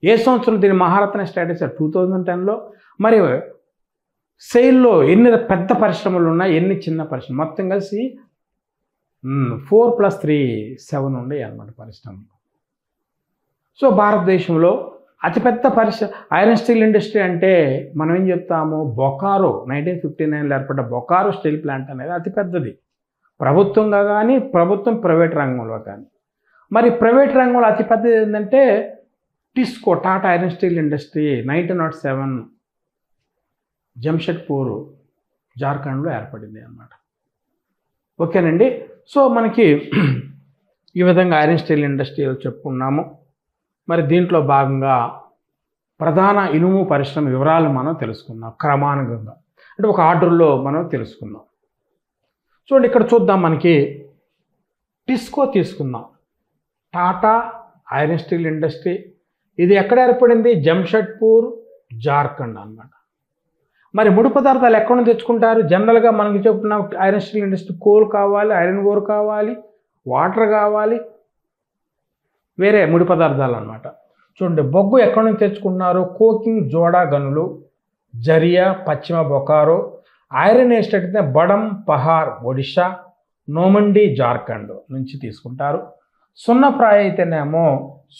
A: ఏ సంవత్సరం దీని మహారత్న స్టేటస్? 2010లో. మరి సెయిల్లో ఎన్ని పెద్ద పరిశ్రమలు ఉన్నాయి, ఎన్ని చిన్న పరిశ్రమలు? మొత్తం కలిసి 4 + 3 7 ఉన్నాయి అన్నమాట పరిశ్రమలు. సో భారతదేశంలో అతిపెద్ద ఐరన్ స్టీల్ ఇండస్ట్రీ అంటే మనం ఏం చెప్తాము? బొకారో. 1959లో ఏర్పడ్డ బొకారో స్టీల్ ప్లాంట్ అనేది అతిపెద్దది. ప్రభుత్వంగా కానీ, ప్రైవేట్ రంగంలో కానీ. మరి ప్రైవేట్ రంగంలో అతిపెద్దది ఏంటంటే TISCO, Tata iron steel industry 1907 Jamshedpur, జార్ఖండ్లో ఏర్పడింది అన్నమాట. ఓకేనండి. సో మనకి ఈ విధంగా ఐరన్ స్టీల్ ఇండస్ట్రీలో చెప్పుకున్నాము. మరి దీంట్లో భాగంగా ప్రధాన ఇనుము పరిశ్రమ వివరాలు మనం తెలుసుకుందాం క్రమానుగతంగా, అంటే ఒక ఆర్డర్లో మనం తెలుసుకుందాం. చూడండి, ఇక్కడ చూద్దాం. మనకి టిస్కో తీసుకుందాం. Tata iron steel industry. ఇది ఎక్కడ ఏర్పడింది? జంషెడ్పూర్, జార్ఖండ్ అన్నమాట. మరి ముడి పదార్థాలు ఎక్కడ నుంచి తెచ్చుకుంటారు? జనరల్గా మనకి చెప్పుకున్న ఐరన్ స్టీల్ ఇండస్ట్రీ కోల్ కావాలి, ఐరన్ ఓర్ కావాలి, వాటర్ కావాలి, వేరే ముడి పదార్థాలు అన్నమాట. చూడండి, బొగ్గు ఎక్కడి నుంచి తెచ్చుకుంటున్నారు? కోకింగ్ జోడా గనులు, జరియా, పశ్చిమ బొకారో. ఐరన్ ఎస్టేట్ అయితే బడం పహార్, ఒడిషా, నోమండి, జార్ఖండ్ నుంచి తీసుకుంటారు. సున్నప్రాయ అయితేనేమో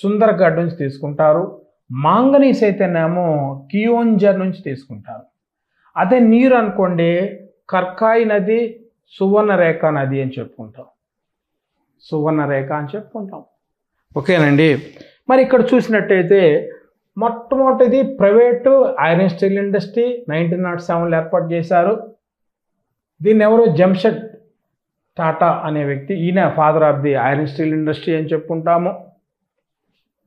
A: సుందర్గఢ్ నుంచి తీసుకుంటారు. మాంగనీస్ అయితేనేమో కియోంజర్ నుంచి తీసుకుంటారు. అదే నీరు అనుకోండి, కర్కాయి నది, సువర్ణరేఖ నది అని చెప్పుకుంటాం. సువర్ణరేఖ అని చెప్పుకుంటాం. ఓకేనండి. మరి ఇక్కడ చూసినట్టయితే మొట్టమొదటిది ప్రైవేటు ఐరన్ స్టీల్ ఇండస్ట్రీ 1907లో ఏర్పాటు చేశారు. దీన్ని ఎవరు? టాటా అనే వ్యక్తి, ఈయన father of the iron steel industry అని చెప్పుకుంటాము.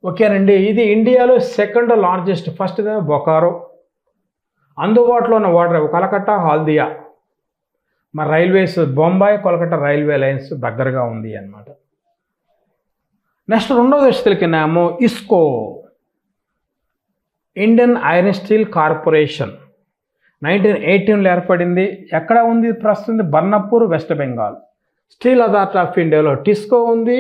A: ఓకేనండి. ఇది ఇండియాలో సెకండ్ లార్జెస్ట్, ఫస్ట్ బొకారో. అందుబాటులో ఉన్న వాటర్ కలకత్తా, హాల్దియా. మరి railways Bombay Kolkata railway lines దగ్గరగా ఉంది అన్నమాట. నెక్స్ట్ రెండోది వచ్చేసరికినేమో IISCO, Indian iron steel corporation, 1918లో ఏర్పడింది. ఎక్కడ ఉంది ప్రస్తుతం? Burnpur, West Bengal. Steel authority of ఇండియాలో ఇస్కో ఉంది.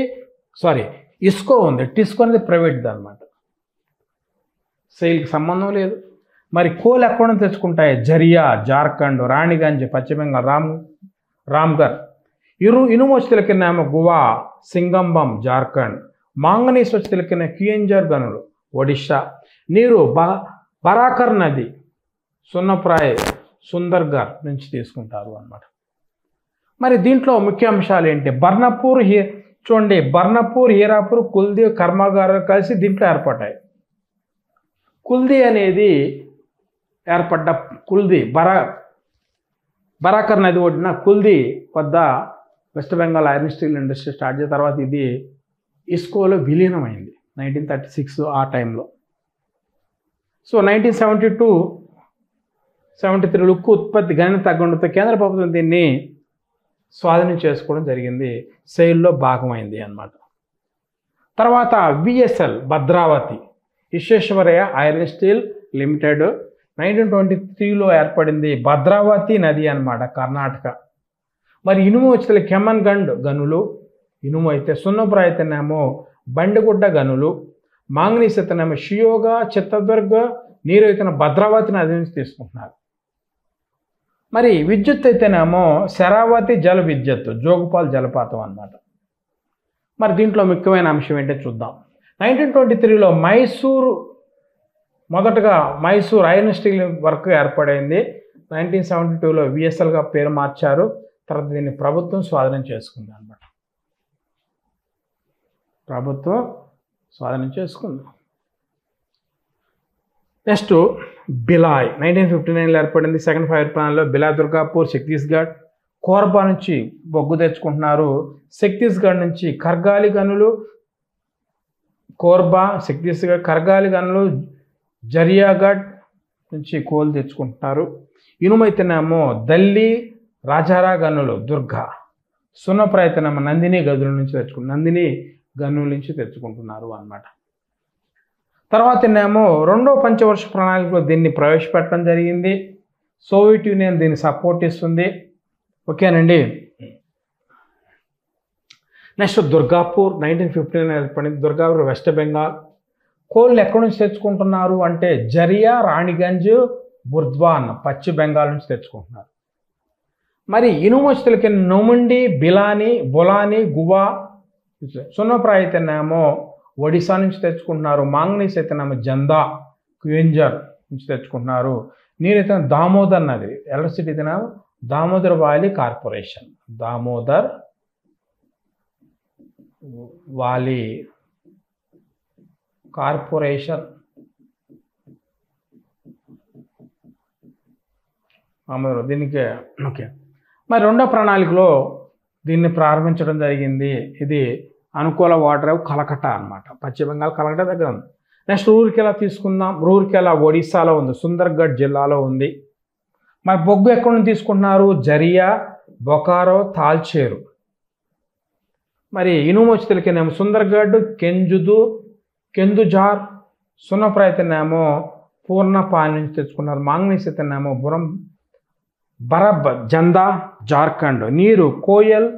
A: టిస్కో అనేది ప్రైవేట్ది అనమాట, సెయిల్కి సంబంధం లేదు. మరి కోల్ ఎక్కడ నుంచి తెచ్చుకుంటాయి? జరియా, జార్ఖండ్, రాణిగంజ్, పశ్చిమ బెంగాల్, రామ్గర్. ఇనుము వచ్చి తెలికినేమో గువా, సింగంబం, జార్ఖండ్. మాంగనీస్ వచ్చి తెలికిన క్యూఎంజర్ గనులు, ఒడిషా. నీరు బరాకర్ నది, సున్నప్రాయ్, సుందర్గర్ నుంచి తీసుకుంటారు అన్నమాట. మరి దీంట్లో ముఖ్య అంశాలు ఏంటి? బర్నపూర్, చూడండి, బర్నపూర్, హీరాపూర్, కుల్దీ కర్మాగారాలు కలిసి దీంట్లో ఏర్పడ్డాయి. కుల్దీ అనేది ఏర్పడ్డ బరాకర్ నది ఒడ్డున కుల్దీ వద్ద west Bengal iron steel industry start చేసిన తర్వాత ఇది ఇస్కోలో విలీనమైంది 1936 ఆ టైంలో. సో 1972-73 ఉక్కు ఉత్పత్తి గణన తగ్గడంతో కేంద్ర ప్రభుత్వం దీన్ని స్వాధీనం చేసుకోవడం జరిగింది, సెయిల్లో భాగమైంది అన్నమాట. తర్వాత VSL Bhadravati, Visvesvaraya iron steel limited, 1923లో ఏర్పడింది. భద్రావతి నది అన్నమాట, కర్ణాటక. మరి ఇనుము వచ్చే కెమన్గండ్ గనులు, ఇనుము అయితే. సున్నపుర అయితేనేమో బండిగుడ్డ గనులు. మాంగనీస్ అయితేనేమో షియోగా, చిత్తదుర్గ. నీరు అయితేనే భద్రావతి నది నుంచి తీసుకుంటున్నారు. మరి విద్యుత్ అయితేనేమో శరావతి జల విద్యుత్, జోగుపాల్ జలపాతం అన్నమాట. మరి దీంట్లో ముఖ్యమైన అంశం ఏంటో చూద్దాం. 1923లో మొదటగా మైసూర్ ఐరన్ స్టీల్ వర్క్ ఏర్పడింది. 1972లో విఎస్ఎల్గా పేరు మార్చారు. తర్వాత దీన్ని ప్రభుత్వం స్వాధీనం చేసుకుంది అన్నమాట. ప్రభుత్వం స్వాధీనం చేసుకుంది. నెక్స్ట్ బిలాయ్, 1959లో ఏర్పడింది. సెకండ్ ఫైర్ ప్లాన్లో బిలాయ్, దుర్గాపూర్, ఛత్తీస్గఢ్. కోర్బా నుంచి బొగ్గు తెచ్చుకుంటున్నారు. ఛత్తీస్గఢ్ నుంచి కర్గాలి గనులు, కోర్బా, ఛత్తీస్గఢ్. కర్గాలి గనులు జరియాగఢ్ నుంచి కోల్ తెచ్చుకుంటున్నారు. ఇనుమైతేనేమో దల్లి, రాజారా గనులు, దుర్గా. సున్నపుర అయితేనేమో నందిని గనుల నుంచి తెచ్చుకుంటున్నారు అన్నమాట. తర్వాతనేమో రెండో పంచవర్ష ప్రణాళికలో దీన్ని ప్రవేశపెట్టడం జరిగింది. సోవియట్ యూనియన్ దీన్ని సపోర్ట్ ఇస్తుంది. ఓకేనండి. నెక్స్ట్ దుర్గాపూర్, 1959 ఏర్పడింది. దుర్గాపూర్, వెస్ట్ బెంగాల్. కోళ్ళు ఎక్కడి నుంచి తెచ్చుకుంటున్నారు అంటే జరియా, రాణిగంజ్, బుర్ద్వాన్, పశ్చిమ బెంగాల్ నుంచి తెచ్చుకుంటున్నారు. మరి ఇనుము వచ్చేసరికి నొముండి, బొలాని, గువా. సున్నపుర అయితేనేమో ఒడిశా నుంచి తెచ్చుకుంటున్నారు. మాంగనీస్ అయితేనేమో జందా, క్యూఎంజర్ నుంచి తెచ్చుకుంటున్నారు. నీరైతే దామోదర్ నది, ఎలక్ట్రిసిటీ అయితేనేమో Damodar valley corporation, Damodar valley corporation. దీనికి ఓకే. మరి రెండో ప్రణాళికలో దీన్ని ప్రారంభించడం జరిగింది. ఇది అనుకూల వాటర్ కలకట్టా అన్నమాట, పశ్చిమ బెంగాల్ కలకట్టా దగ్గర ఉంది. నెక్స్ట్ రూర్కెలా తీసుకుందాం. రూర్కెలా ఒడిశాలో ఉంది, సుందర్గఢ్ జిల్లాలో ఉంది. మరి బొగ్గు ఎక్కడి నుంచి తీసుకుంటున్నారు? జరియా, బొకారో, తాల్చేరు. మరి ఇనుము వచ్చి తెలికేనేమో సుందర్గఢ్, కెందుజార్. సున్నపుర అయితేనేమో పూర్ణపాలి నుంచి తెచ్చుకున్నారు. మాంగనీస్ అయితేనేమో బరబ్, జందా, జార్ఖండ్. నీరు కోయల్,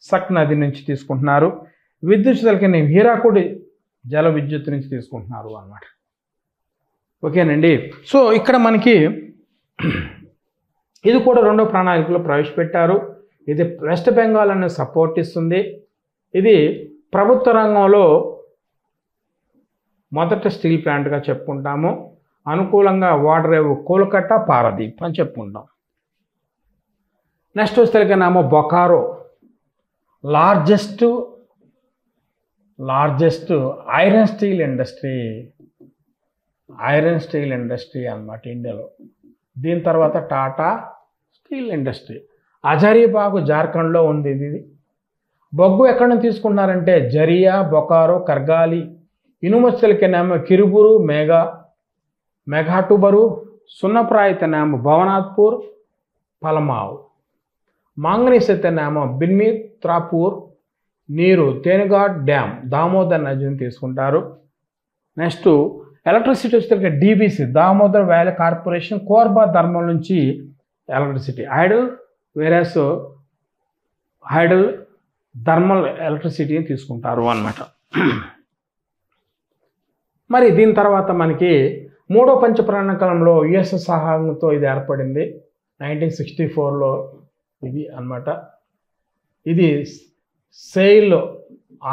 A: సక్ నది నుంచి తీసుకుంటున్నారు. విద్యుత్ తెలికేనే హీరాకుడి జల విద్యుత్ నుంచి తీసుకుంటున్నారు అన్నమాట. ఓకేనండి. సో ఇక్కడ మనకి ఇది కూడా రెండో ప్రణాళికలో ప్రవేశపెట్టారు. ఇది వెస్ట్ బెంగాల్ అనే సపోర్ట్ ఇస్తుంది. ఇది ప్రభుత్వ రంగంలో మొదటి స్టీల్ ప్లాంట్గా చెప్పుకుంటాము. అనుకూలంగా వాడరేవు కోల్కతా, పారదీప్ అని చెప్పుకుంటాం. నెక్స్ట్ వస్తేనేమో Bokaro, largest iron steel industry అన్నమాట ఇండియాలో. దీని తర్వాత టాటా స్టీల్ ఇండస్ట్రీ. హజారీబాగ్, జార్ఖండ్లో ఉంది ఇది. బొగ్గు ఎక్కడి నుంచి తీసుకుంటున్నారంటే జరియా, బొకారో, కర్గాలి. ఇనుమొచ్చలకేనేమో కిరుబురు, మెఘాటుబరు. సున్నప్రాయితేనేమో భవనాథ్పూర్, పలమావ్. మాంగనీస్ అయితేనేమో బిన్మిత్రాపూర్. నీరు తేనుఘాట్ డ్యామ్, దామోదర్ నదిని తీసుకుంటారు. నెక్స్ట్ ఎలక్ట్రిసిటీ వచ్చేసరికి DBC, Damodar valley corporation, Korba ధర్మం నుంచి ఎలక్ట్రిసిటీ. హైడల్ థర్మల్ ఎలక్ట్రిసిటీని తీసుకుంటారు అన్నమాట. మరి దీని తర్వాత మనకి మూడో పంచప్రాణకాలంలో యుఎస్ సహాయంతో ఇది ఏర్పడింది 1964లో ఇది అన్నమాట. ఇది సెయిల్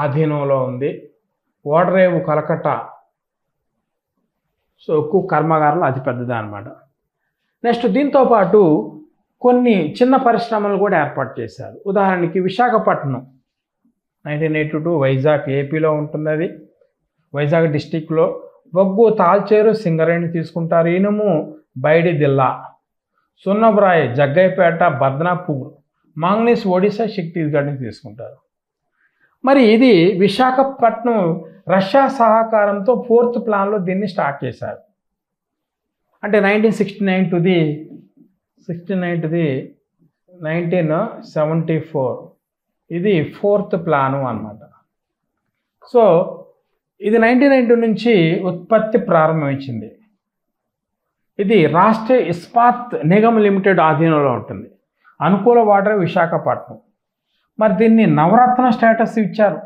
A: ఆధీనంలో ఉంది. ఓడరేవు కలకట్టా ఉక్కు కర్మాగారంలో అతిపెద్దది అనమాట. నెక్స్ట్ దీంతోపాటు కొన్ని చిన్న పరిశ్రమలు కూడా ఏర్పాటు చేశారు. ఉదాహరణకి విశాఖపట్నం 1982, వైజాగ్ ఏపీలో ఉంటుంది. అది వైజాగ్ డిస్టిక్లో. బొగ్గు తాల్చేరు, సింగరేణి తీసుకుంటారు. ఇనుము బైడిదిల్లా. సున్నబ్రాయ్ జగ్గైపేట, బద్నాపూర్. మాంగనీస్ ఒడిశా ఛత్తీస్గఢ్ని తీసుకుంటారు. మరి ఇది విశాఖపట్నం రష్యా సహకారంతో 4th ప్లాన్లో దీన్ని స్టార్ట్ చేశారు. అంటే 1969 to 1974 ఇది 4th ప్లాను అన్నమాట. సో ఇది 1992 నుంచి ఉత్పత్తి ప్రారంభించింది. ఇది రాష్ట్రీయ ఇస్పాత్ నిగమ్ లిమిటెడ్ ఆధీనంలో ఉంటుంది. అనుకూల వాటర్ విశాఖపట్నం. మరి దీన్ని నవరత్న స్టేటస్ ఇచ్చారు.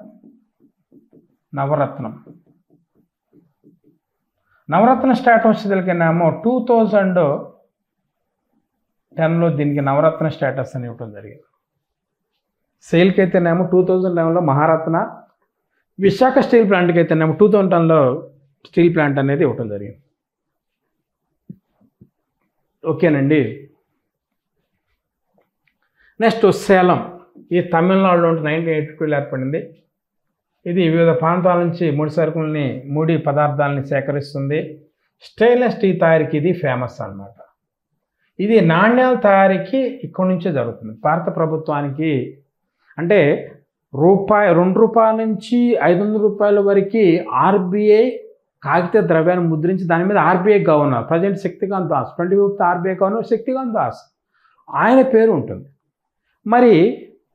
A: నవరత్న స్టేటస్ వచ్చేసరికేమో 2010లో దీనికి నవరత్న స్టేటస్ అని ఇవ్వడం జరిగింది. సెయిల్కి అయితేనేమో 2010లో మహారత్న. విశాఖ స్టీల్ ప్లాంట్కి అయితేనేమో 2010లో స్టీల్ ప్లాంట్ అనేది ఇవ్వడం జరిగింది. ఓకేనండి. నెక్స్ట్ సేలం, ఈ తమిళనాడులో 1982లో ఏర్పడింది. ఇది వివిధ ప్రాంతాల నుంచి ముడి సరుకుల్ని, ముడి పదార్థాలని సేకరిస్తుంది. స్టెయిన్లెస్ స్టీల్ తయారీకి ఇది ఫేమస్ అన్నమాట. ఇది నాణ్యాల తయారీకి ఇక్కడి నుంచే జరుగుతుంది. భారత ప్రభుత్వానికి అంటే ₹2 నుంచి ₹500 వరకు ఆర్బీఐ కాగిత ద్రవ్యాన్ని ముద్రించి దాని మీద RBI governor present Shaktikant Das, 25th RBI governor Shaktikant Das ఆయన పేరు ఉంటుంది. మరి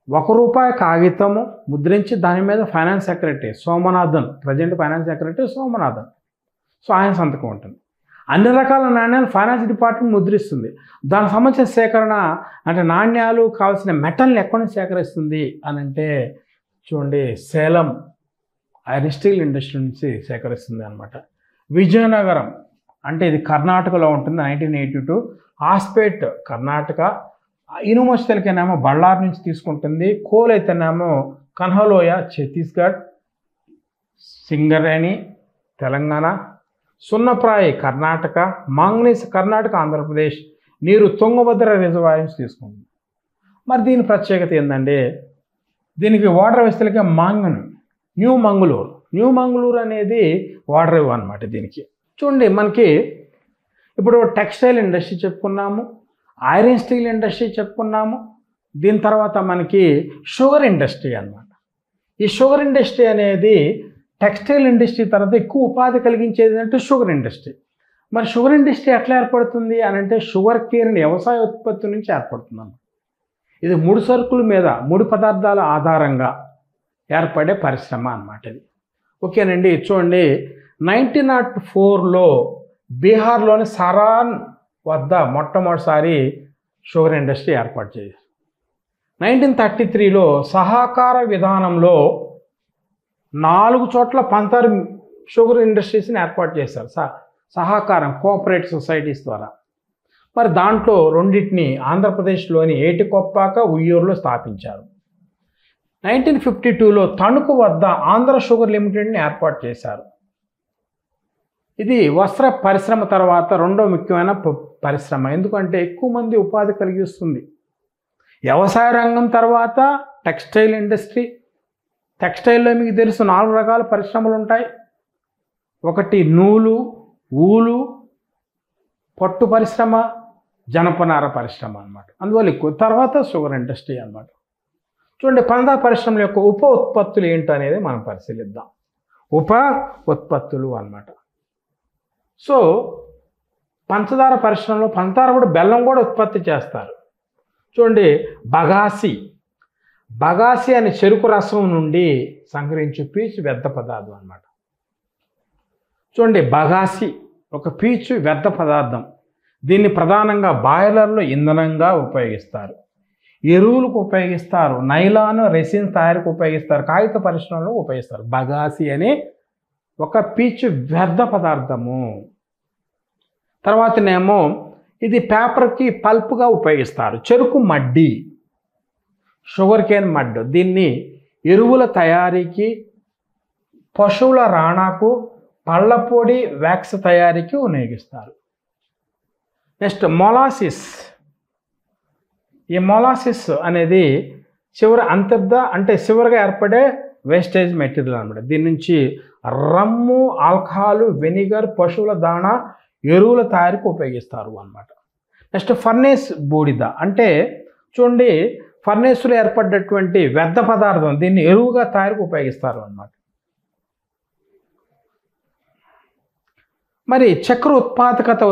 A: ₹1 కాగితము ముద్రించి దాని మీద finance secretary Somanathan, present finance secretary Somanathan, so ఆయన సంతకం ఉంటుంది. అన్ని రకాల నాణ్యాలు ఫైనాన్స్ డిపార్ట్మెంట్ ముద్రిస్తుంది. దానికి సంబంధించిన సేకరణ అంటే నాణ్యాలు కావాల్సిన మెటల్ని ఎక్కడి నుంచి సేకరిస్తుంది అని అంటే చూడండి, సేలం ఐరన్ స్టీల్ ఇండస్ట్రీ నుంచి సేకరిస్తుంది అనమాట. విజయనగరం అంటే ఇది కర్ణాటకలో ఉంటుంది 1982. హాస్పేట్ కర్ణాటక. ఇనుమొచ్చలకేనేమో బళ్ళారి నుంచి తీసుకుంటుంది. కోల్ అయితేనేమో కన్హలోయ ఛత్తీస్గఢ్. సింగరేణి తెలంగాణ. సున్నప్రాయి కర్ణాటక. మాంగనీస్ కర్ణాటక ఆంధ్రప్రదేశ్. నీరు తుంగభద్ర రిజర్వాయర్ నుంచి తీసుకుంటుంది. మరి దీని ప్రత్యేకత ఏంటంటే దీనికి వాటర్ వ్యవస్థలకే న్యూ మంగళూరు అనేది వాటర్ వేవ్ అనమాట. దీనికి చూడండి, మనకి ఇప్పుడు టెక్స్టైల్ ఇండస్ట్రీ చెప్పుకున్నాము, ఐరన్ స్టీల్ ఇండస్ట్రీ చెప్పుకున్నాము. దీని తర్వాత మనకి షుగర్ ఇండస్ట్రీ అన్నమాట. ఈ షుగర్ ఇండస్ట్రీ అనేది టెక్స్టైల్ ఇండస్ట్రీ తర్వాత ఎక్కువ ఉపాధి కలిగించేది అంటే షుగర్ ఇండస్ట్రీ. మరి షుగర్ ఇండస్ట్రీ ఎట్లా ఏర్పడుతుంది అని అంటే షుగర్ కేన్ వ్యవసాయ ఉత్పత్తి నుంచి ఏర్పడుతుంది. ఇది ముడి సరుకుల మీద, ముడి పదార్థాల ఆధారంగా ఏర్పడే పరిశ్రమ అన్నమాట ఇది. ఓకేనండి. చూడండి, 1904లో బీహార్లోని సరాన్ వద్ద మొట్టమొదటిసారి షుగర్ ఇండస్ట్రీ ఏర్పాటు చేశారు. 1933లో సహకార విధానంలో 4 చోట్ల 16 షుగర్ ఇండస్ట్రీస్ని ఏర్పాటు చేశారు. సహకారం కోఆపరేటివ్ సొసైటీస్ ద్వారా. మరి దాంట్లో 2 ఆంధ్రప్రదేశ్లోని ఏటికొప్పాక, ఉయ్యూరులో స్థాపించారు. 1952లో తణుకు వద్ద ఆంధ్ర షుగర్ లిమిటెడ్ని ఏర్పాటు చేశారు. ఇది వస్త్ర పరిశ్రమ తర్వాత రెండో ముఖ్యమైన పరిశ్రమ. ఎందుకంటే ఎక్కువ మంది ఉపాధి కలిగిస్తుంది. వ్యవసాయ రంగం తర్వాత టెక్స్టైల్ ఇండస్ట్రీ. టెక్స్టైల్లో మీకు తెలుసు 4 రకాల పరిశ్రమలు ఉంటాయి. ఒకటి నూలు, ఊలు, పట్టు పరిశ్రమ, జనపనార పరిశ్రమ అన్నమాట. అందువల్ల ఎక్కువ తర్వాత షుగర్ ఇండస్ట్రీ అన్నమాట. చూడండి, పంచదార పరిశ్రమల యొక్క ఉప ఉత్పత్తులు ఏంటో అనేది మనం పరిశీలిద్దాం. ఉప ఉత్పత్తులు అన్నమాట. సో పంచదార పరిశ్రమలో పంచదార కూడా బెల్లం కూడా ఉత్పత్తి చేస్తారు. చూడండి, బగాసి అనే చెరుకు రసం నుండి సంగ్రహించే పీచు వ్యర్థ పదార్థం అన్నమాట. చూడండి, బగాసి ఒక పీచు వ్యర్థ పదార్థం. దీన్ని ప్రధానంగా బాయిలర్లో ఇంధనంగా ఉపయోగిస్తారు, ఎరువులకు ఉపయోగిస్తారు, నైలాన్ రెసిన్ తయారీకి ఉపయోగిస్తారు, కాగిత పరిశ్రమలో ఉపయోగిస్తారు. బగాసి అనే ఒక పీచు వ్యర్థ పదార్థము. తర్వాతనేమో ఇది పేపర్కి పల్ప్గా ఉపయోగిస్తారు. చెరుకు మడ్డి, షుగర్ కేన్ మడ్, దీన్ని ఎరువుల తయారీకి, పశువుల రాణాకు, పళ్ళ పొడి, వ్యాక్స్ తయారీకి వినియోగిస్తారు. Next molasses. ఈ మొలాసిస్ అనేది చివరిగా ఏర్పడే వేస్టేజ్ మెటీరియల్ అనమాట. దీని నుంచి రమ్ము, ఆల్కహాల్, వెనిగర్, పశువుల దాణా, ఎరువుల తయారీకి ఉపయోగిస్తారు అన్నమాట. నెక్స్ట్ ఫర్నేస్ బూడిద. అంటే చూడండి, ఫర్నేస్లో ఏర్పడ్డటువంటి వ్యర్థ పదార్థం, దీన్ని ఎరువుగా తయారీకి ఉపయోగిస్తారు అన్నమాట. మరి చక్కెర ఉత్పాదకత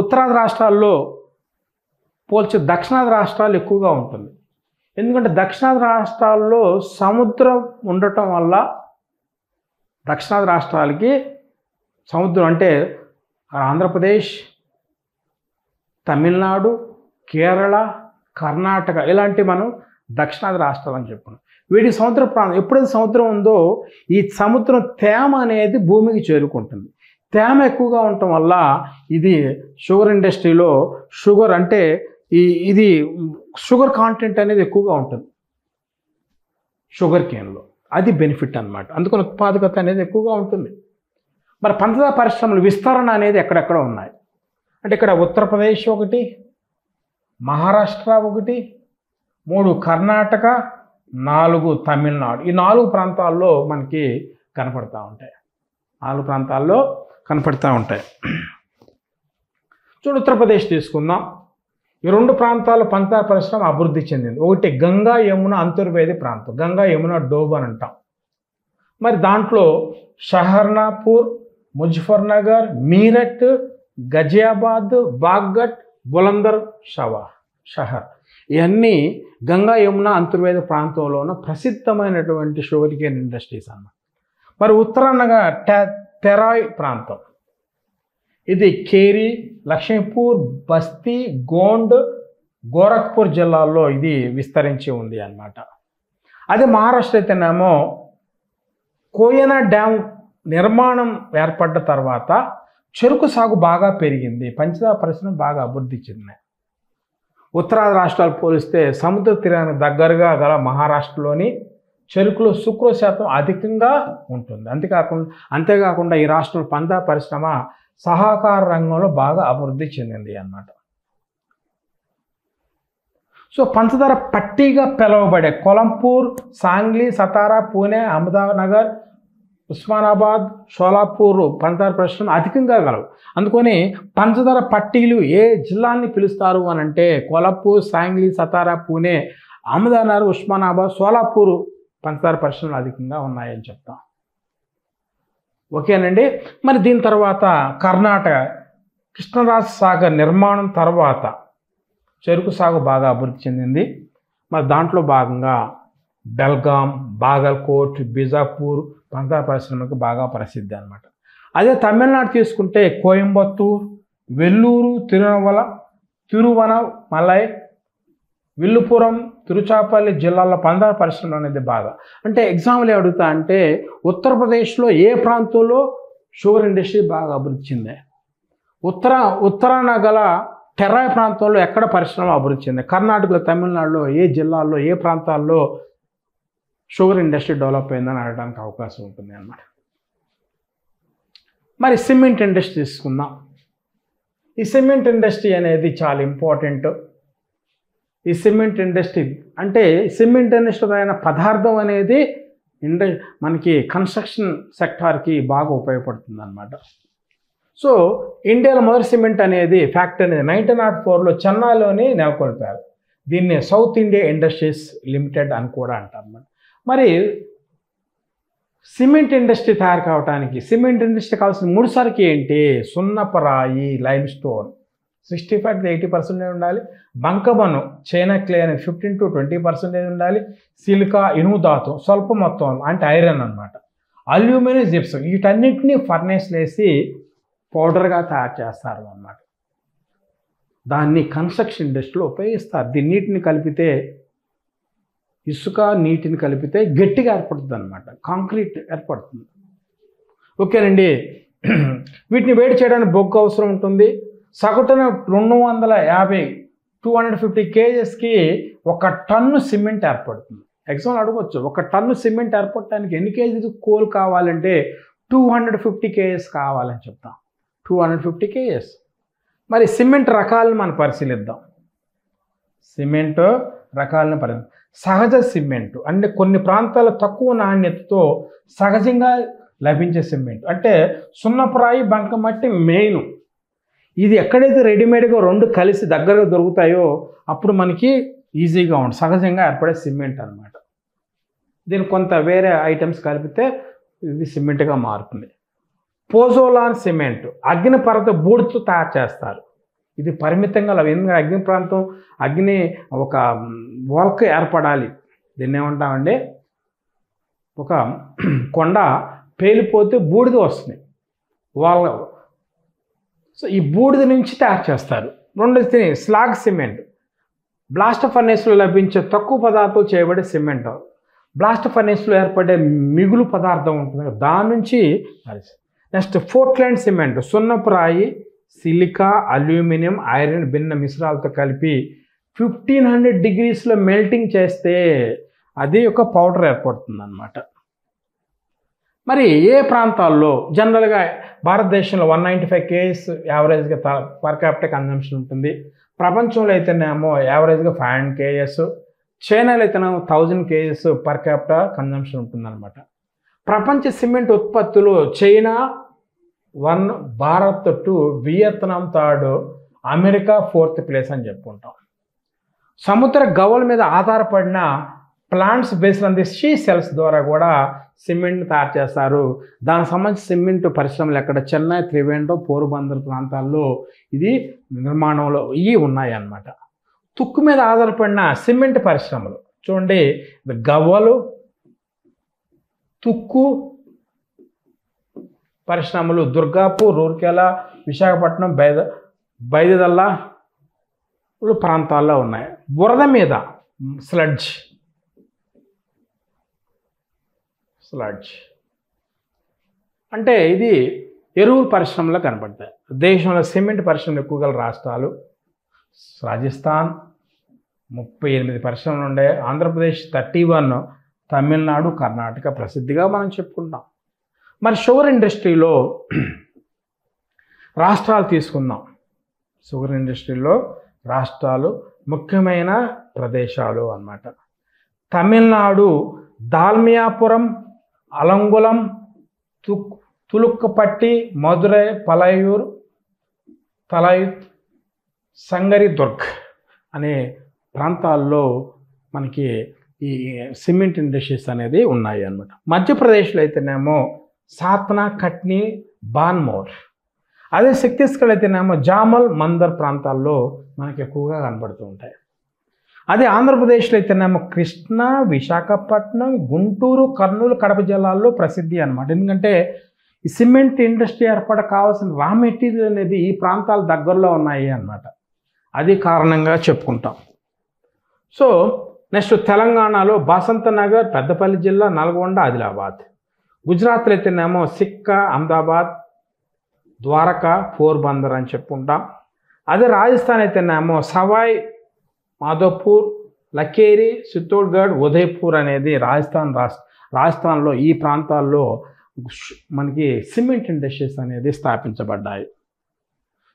A: ఉత్తరాది రాష్ట్రాల్లో పోల్చి దక్షిణాది రాష్ట్రాలు ఎక్కువగా ఉంటుంది. ఎందుకంటే దక్షిణాది రాష్ట్రాల్లో సముద్రం ఉండటం వల్ల దక్షిణాది రాష్ట్రాలకి సముద్రం అంటే ఆంధ్రప్రదేశ్, తమిళనాడు, కేరళ, కర్ణాటక ఇలాంటి మనం దక్షిణాది రాష్ట్రాలు అని చెప్పుకున్నాం. వీటి సముద్ర ప్రాంతం ఎప్పుడైతే సముద్రం ఉందో ఈ సముద్రం తేమ అనేది భూమికి చేరుకుంటుంది. తేమ ఎక్కువగా ఉండటం వల్ల ఇది షుగర్ ఇండస్ట్రీలో షుగర్ అంటే ఇది షుగర్ కాంటెంట్ అనేది ఎక్కువగా ఉంటుంది షుగర్ కేన్లో. అది బెనిఫిట్ అన్నమాట. అందుకని ఉత్పాదకత అనేది ఎక్కువగా ఉంటుంది. మరి పంచదార పరిశ్రమల విస్తరణ అనేది ఎక్కడెక్కడ ఉన్నాయి అంటే ఇక్కడ ఉత్తరప్రదేశ్ ఒకటి, మహారాష్ట్ర ఒకటి, 3 కర్ణాటక, 4 తమిళనాడు. ఈ 4 ప్రాంతాల్లో మనకి కనపడతా ఉంటాయి. 4 ప్రాంతాల్లో కనపడతా ఉంటాయి. చూడు, ఉత్తరప్రదేశ్ తీసుకుందాం. ఈ 2 ప్రాంతాల్లో పంచదార పరిశ్రమ అభివృద్ధి చెందింది. ఒకటి గంగా యమున అంతర్వేది ప్రాంతం, గంగా యమున డోబ్ అని అంటాం. మరి దాంట్లో షహర్నాపూర్, ముజఫర్నగర్, మీరట్, గజియాబాద్, బాగ్గట్, బులందర్ షహర్ ఇవన్నీ గంగా యమున అంతర్వేద ప్రాంతంలో ఉన్న ప్రసిద్ధమైనటువంటి షుగర్ కేన్ ఇండస్ట్రీస్ అన్నమాట. మరి ఉత్తరానగా తెరాయ్ ప్రాంతం, ఇది ఖేరి, లక్ష్మీపూర్, బస్తీ, గోండ్, గోరఖ్పూర్ జిల్లాల్లో ఇది విస్తరించి ఉంది అన్నమాట. అదే మహారాష్ట్ర అయితేనేమో కోయనా డ్యామ్ నిర్మాణం ఏర్పడ్డ తర్వాత చెరుకు సాగు బాగా పెరిగింది, పంచదార పరిశ్రమ బాగా అభివృద్ధి చెందినాయి. ఉత్తరాది రాష్ట్రాలు పోలిస్తే సముద్ర తీరానికి దగ్గరగా గల మహారాష్ట్రలోని చెరుకులో సుక్రోజ్ శాతం అధికంగా ఉంటుంది. అంతేకాకుండా ఈ రాష్ట్రంలో పంచదార పరిశ్రమ సహకార రంగంలో బాగా అభివృద్ధి చెందింది అన్నమాట. సో పంచదార పట్టీగా పిలువబడే కొలంపూర్, సాంగ్లీ, సతారా, పూణే, అహ్మదానగర్, ఉస్మానాబాద్, షోలాపూర్ పంచదార పరిశ్రమ అధికంగా గలవు. అందుకని పంచదార పట్టీలు ఏ జిల్లాని పిలుస్తారు అని అంటే కొలంపూర్, సాంగ్లీ, సతారా, పూణే, అహ్మదానగర్, ఉస్మానాబాద్, షోలాపూర్ పంచదార పరిశ్రమలు అధికంగా ఉన్నాయని చెప్తాం. ఓకేనండి. మరి దీని తర్వాత కర్ణాటక కృష్ణరాజ సాగర్ నిర్మాణం తర్వాత చెరుకు సాగు బాగా అభివృద్ధి చెందింది. మరి దాంట్లో భాగంగా బెల్గాం, బాగల్కోట్, బిజాపూర్ పంచదార పరిశ్రమకు బాగా ప్రసిద్ధి అన్నమాట. అదే తమిళనాడు తీసుకుంటే కోయంబత్తూర్, వెల్లూరు, తిరువనమలై, విల్లుపురం, తిరుచాపల్లి జిల్లాల పంచదార పరిశ్రమ అనేది బాగా అంటే ఎగ్జాంపుల్ అడుగుతా అంటే ఉత్తరప్రదేశ్లో ఏ ప్రాంతంలో షుగర్ ఇండస్ట్రీ బాగా అభివృద్ధి చెందాయి, ఉత్తరాన గల టెరాయ్ ప్రాంతంలో ఎక్కడ పరిశ్రమ అభివృద్ధి చెందాయి, కర్ణాటకలో, తమిళనాడులో ఏ జిల్లాల్లో ఏ ప్రాంతాల్లో షుగర్ ఇండస్ట్రీ డెవలప్ అయిందని అడగడానికి అవకాశం ఉంటుంది అన్నమాట. మరి సిమెంట్ ఇండస్ట్రీ తీసుకుందాం. ఈ సిమెంట్ ఇండస్ట్రీ అనేది చాలా ఇంపార్టెంట్. ఈ సిమెంట్ ఇండస్ట్రీ అంటే సిమెంట్ ఇండస్ట్రీ అయిన పదార్థం అనేది మనకి కన్స్ట్రక్షన్ సెక్టార్కి బాగా ఉపయోగపడుతుంది అన్నమాట. సో ఇండియాలో మొదటి సిమెంట్ అనేది ఫ్యాక్టరీ అనేది 1904లో చెన్నైలోని నెలకొల్పారు. దీన్ని సౌత్ ఇండియా ఇండస్ట్రీస్ లిమిటెడ్ అని కూడా అంటారు అన్నమాట. మరి సిమెంట్ ఇండస్ట్రీ తయారు కావడానికి సిమెంట్ ఇండస్ట్రీ కావాల్సిన ముడిసరుకు ఏంటి? సున్నపరాయి, లైమ్ స్టోన్ 65 to 80% ఉండాలి. బంకమన్ను, చైనా క్లే అనేది 15 to 20% ఉండాలి. సిలికా, ఇనుము ధాతు స్వల్ప మొత్తం అంటే ఐరన్ అనమాట. అల్యూమినియం, జిప్సం వీటన్నిటిని ఫర్నేస్లో వేసి పౌడర్గా తయారు చేస్తారు అన్నమాట. దాన్ని కన్స్ట్రక్షన్ ఇండస్ట్రీలో ఉపయోగిస్తారు. దీన్నిటిని కలిపితే ఇసుక నీటిని కలిపితే గట్టిగా ఏర్పడుతుంది అనమాట, కాంక్రీట్ ఏర్పడుతుంది. ఓకేనండి. వీటిని వేడి చేయడానికి బొగ్గు అవసరం ఉంటుంది. సగటున 250 kgsకి 1 టన్ను సిమెంట్ ఏర్పడుతుంది. ఎగ్జాంపుల్ అడగవచ్చు, 1 టన్ను సిమెంట్ ఏర్పడటానికి ఎన్ని కేజీలు కోల్ కావాలంటే 250 kgs కావాలని చెప్తాం. 250 kgs. మరి సిమెంట్ రకాలను మనం పరిశీలిద్దాం. సిమెంట్ రకాలను సహజ సిమెంట్ అంటే కొన్ని ప్రాంతాల తక్కువ నాణ్యతతో సహజంగా లభించే సిమెంట్ అంటే సున్నపరాయి, బంకమట్టి మెయిన్. ఇది ఎక్కడైతే రెడీమేడ్గా 2 కలిసి దగ్గరగా దొరుకుతాయో అప్పుడు మనకి ఈజీగా ఉంటుంది, సహజంగా ఏర్పడే సిమెంట్ అనమాట. దీని కొంత వేరే ఐటమ్స్ కలిపితే ఇది సిమెంట్గా మారుతుంది. పోజోలాన్ సిమెంట్ అగ్నిపర్వత బూడితో తయారు చేస్తారు. ఇది పరిమితంగా ఎందుకంటే అగ్ని ప్రాంతం, అగ్ని ఒక వల్క్ ఏర్పడాలి. దీన్ని ఏమంటామంటే ఒక కొండ పేలిపోతే బూడిద వస్తుంది వాళ్ళ. సో ఈ బూడిద నుంచి తయారు చేస్తారు. రెండోది స్లాగ్ సిమెంట్, బ్లాస్ట్ ఫర్నేస్లో లభించే తక్కువ పదార్థాలు చేయబడే సిమెంట్. బ్లాస్ట్ ఫర్నేస్లో ఏర్పడే మిగులు పదార్థం ఉంటుంది, దాని నుంచి. నెక్స్ట్ పోర్ట్లాండ్ సిమెంట్ సున్నపురాయి, సిలికా, అల్యూమినియం, ఐరన్ భిన్న మిశ్రాలతో కలిపి 1500 degreesలో మెల్టింగ్ చేస్తే అది ఒక పౌడర్ ఏర్పడుతుంది అన్నమాట. మరి ఏ ప్రాంతాల్లో జనరల్గా భారతదేశంలో 195 kgs యావరేజ్గా పర్ క్యాపిటల్ కన్జంప్షన్ ఉంటుంది. ప్రపంచంలో అయితేనేమో యావరేజ్గా 500 kgs, చైనాలో అయితేనేమో 1000 kgs పర్ క్యాపిటల్ కన్జంప్షన్ ఉంటుందన్నమాట. ప్రపంచ సిమెంట్ ఉత్పత్తులు China 1, Bharat 2, Vietnam 3, America 4th place అని చెప్పుకుంటాం. సముద్ర గవ్వల మీద ఆధారపడిన plants based on the sea cells ద్వారా కూడా సిమెంట్ తయారు చేస్తారు. దానికి సంబంధించి సిమెంట్ పరిశ్రమలు ఎక్కడ చెన్నై, త్రివేంద్రం, పోరుబందర్ ప్రాంతాల్లో ఇది నిర్మాణంలో ఇవి ఉన్నాయి అన్నమాట. తుక్కు మీద ఆధారపడిన సిమెంట్ పరిశ్రమలు చూడండి, గవ్వలు, తుక్కు పరిశ్రమలు దుర్గాపూర్, రూర్కెలా, విశాఖపట్నం, బైదల్లా ప్రాంతాల్లో ఉన్నాయి. బురద మీద స్లడ్జ్ అంటే ఇది ఎరువుల పరిశ్రమలో కనపడతాయి. దేశంలో సిమెంట్ పరిశ్రమలు ఎక్కువగా రాష్ట్రాలు రాజస్థాన్ 38 పరిశ్రమలు ఉండే, ఆంధ్రప్రదేశ్ 31, తమిళనాడు, కర్ణాటక ప్రసిద్ధిగా మనం చెప్పుకుంటాం. మరి షుగర్ ఇండస్ట్రీలో రాష్ట్రాలు తీసుకుందాం. షుగర్ ఇండస్ట్రీలో రాష్ట్రాలు ముఖ్యమైన ప్రదేశాలు అన్నమాట. తమిళనాడు దాల్మియాపురం, అలంగులం, తులుక్కపట్టి, మధురై, పలయూర్, సంగరిదుర్గ్ అనే ప్రాంతాల్లో మనకి ఈ సిమెంట్ ఇండస్ట్రీస్ అనేది ఉన్నాయి అన్నమాట. మధ్యప్రదేశ్లో అయితేనేమో సాత్నా, కట్నీ, బాన్మోర్. అదే ఛత్తీస్గఢ్ అయితేనేమో జామల్, మందర్ ప్రాంతాల్లో మనకి ఎక్కువగా కనబడుతూ ఉంటాయి. అదే ఆంధ్రప్రదేశ్లో అయితేనేమో కృష్ణా, విశాఖపట్నం, గుంటూరు, కర్నూలు, కడప జిల్లాల్లో ప్రసిద్ధి అన్నమాట. ఎందుకంటే ఈ సిమెంట్ ఇండస్ట్రీ ఏర్పడ కావాల్సిన రా మెటీరియల్ అనేది ఈ ప్రాంతాల దగ్గరలో ఉన్నాయి అన్నమాట. అది కారణంగా చెప్పుకుంటాం. సో నెక్స్ట్ తెలంగాణలో బసంత నగర్, పెద్దపల్లి జిల్లా, నల్గొండ, ఆదిలాబాద్. గుజరాత్లో అయితేనేమో సిక్కా, అహ్మదాబాద్, ద్వారకా, పోర్బందర్ అని చెప్పుకుంటాం. అదే రాజస్థాన్ అయితేనేమో సవాయ్ మాధోపూర్, లకేరి, చిత్తోడ్గఢ్, ఉదయ్పూర్ అనేది రాజస్థాన్లో ఈ ప్రాంతాల్లో మనకి సిమెంట్ ఇండస్ట్రీస్ అనేది స్థాపించబడ్డాయి.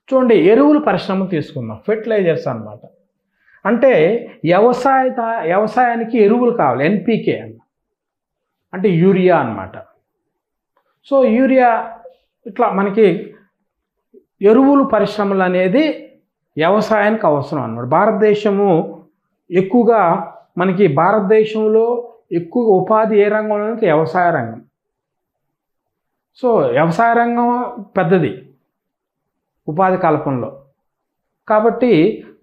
A: చూడండి, ఎరువుల పరిశ్రమ తీసుకుందాం. ఫెర్టిలైజర్స్ అన్నమాట. అంటే వ్యవసాయానికి ఎరువులు కావాలి, ఎన్పికే అంటే యూరియా అన్నమాట. సో యూరియా ఇట్లా మనకి ఎరువులు పరిశ్రమలు అనేది వ్యవసాయానికి అవసరం అన్నమాట. భారతదేశము ఎక్కువగా మనకి భారతదేశంలో ఎక్కువ ఉపాధి ఏ రంగంలో అంటే వ్యవసాయ రంగం. సో వ్యవసాయ రంగం పెద్దది ఉపాధి కల్పనలో. కాబట్టి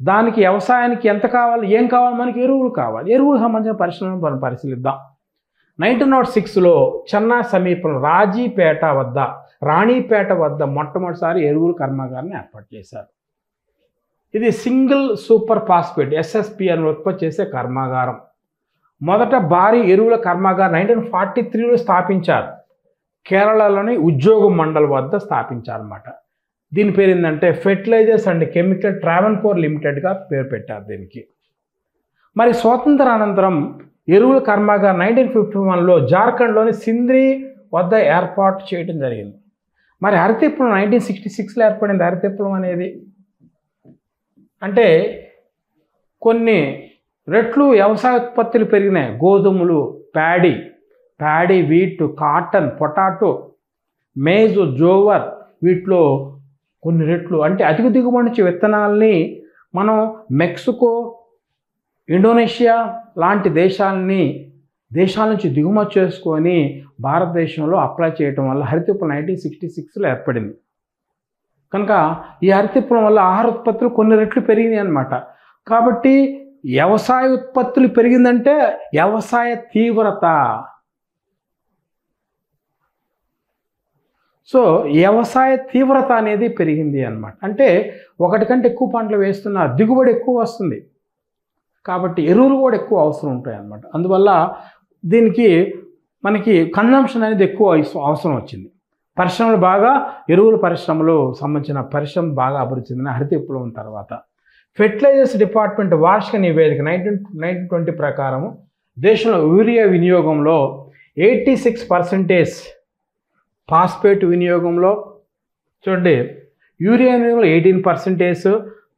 A: దానికి వ్యవసాయానికి ఎంత కావాలి, ఏం కావాలి, మనకి ఎరువులు కావాలి. ఎరువులకు సంబంధించిన పరిశ్రమను మనం పరిశీలిద్దాం. 1906లో చెన్నై సమీపంలో రాణిపేట వద్ద మొట్టమొదటిసారి ఎరువుల కర్మాగారాన్ని ఏర్పాటు చేశారు. ఇది సింగిల్ సూపర్ ఫాస్ఫేట్ SSP అని ఉత్పత్తి చేసే కర్మాగారం. మొదట భారీ ఎరువుల కర్మాగారం 1943లో స్థాపించారు. కేరళలోని ఉద్యోగ మండల్ వద్ద స్థాపించారన్నమాట. దీని పేరు ఏంటంటే ఫెర్టిలైజర్స్ అండ్ కెమికల్ ట్రావెన్కోర్ లిమిటెడ్గా పేరు పెట్టారు దీనికి. మరి స్వాతంత్ర అనంతరం ఎరువుల కర్మాగారం 1951లో జార్ఖండ్లోని సింద్రి వద్ద ఏర్పాటు చేయడం జరిగింది. మరి హరిత విప్లవం 1966లో ఏర్పడింది. హరిత విప్లవం అనేది అంటే కొన్ని రెట్లు వ్యవసాయ ఉత్పత్తులు పెరిగినాయి. గోధుమలు, paddy, wheat, cotton, potato, maize, jowar, వీటిలో కొన్ని రెట్లు అంటే అధిక దిగుబడి నుంచి విత్తనాలని మనం మెక్సికో, ఇండోనేషియా లాంటి దేశాల నుంచి దిగుమతి చేసుకొని భారతదేశంలో అప్లై చేయడం వల్ల హరిత విప్లవం 1966లో ఏర్పడింది. కనుక ఈ హరిత విప్లవం వల్ల ఆహార ఉత్పత్తులు కొన్ని రెట్లు పెరిగినాయి అన్నమాట. కాబట్టి వ్యవసాయ ఉత్పత్తులు పెరిగిందంటే వ్యవసాయ తీవ్రత. సో వ్యవసాయ తీవ్రత అనేది పెరిగింది అన్నమాట. అంటే ఒకటి కంటే ఎక్కువ పంటలు వేస్తున్న దిగుబడి ఎక్కువ వస్తుంది. కాబట్టి ఎరువులు కూడా ఎక్కువ అవసరం ఉంటాయి అన్నమాట. అందువల్ల దీనికి మనకి కన్జంప్షన్ అనేది ఎక్కువ అవసరం వచ్చింది. పరిశ్రమలు బాగా ఎరువుల పరిశ్రమలు సంబంధించిన పరిశ్రమ బాగా అభివృద్ధి చెందిన హరిత విప్లవం తర్వాత ఫెర్టిలైజర్స్ డిపార్ట్మెంట్ వార్షిక నివేదిక 1920 ప్రకారం దేశంలో యూరియా వినియోగంలో 86%, ఫాస్ఫేట్ వినియోగంలో చూడండి యూరియా వినియోగంలో 18%,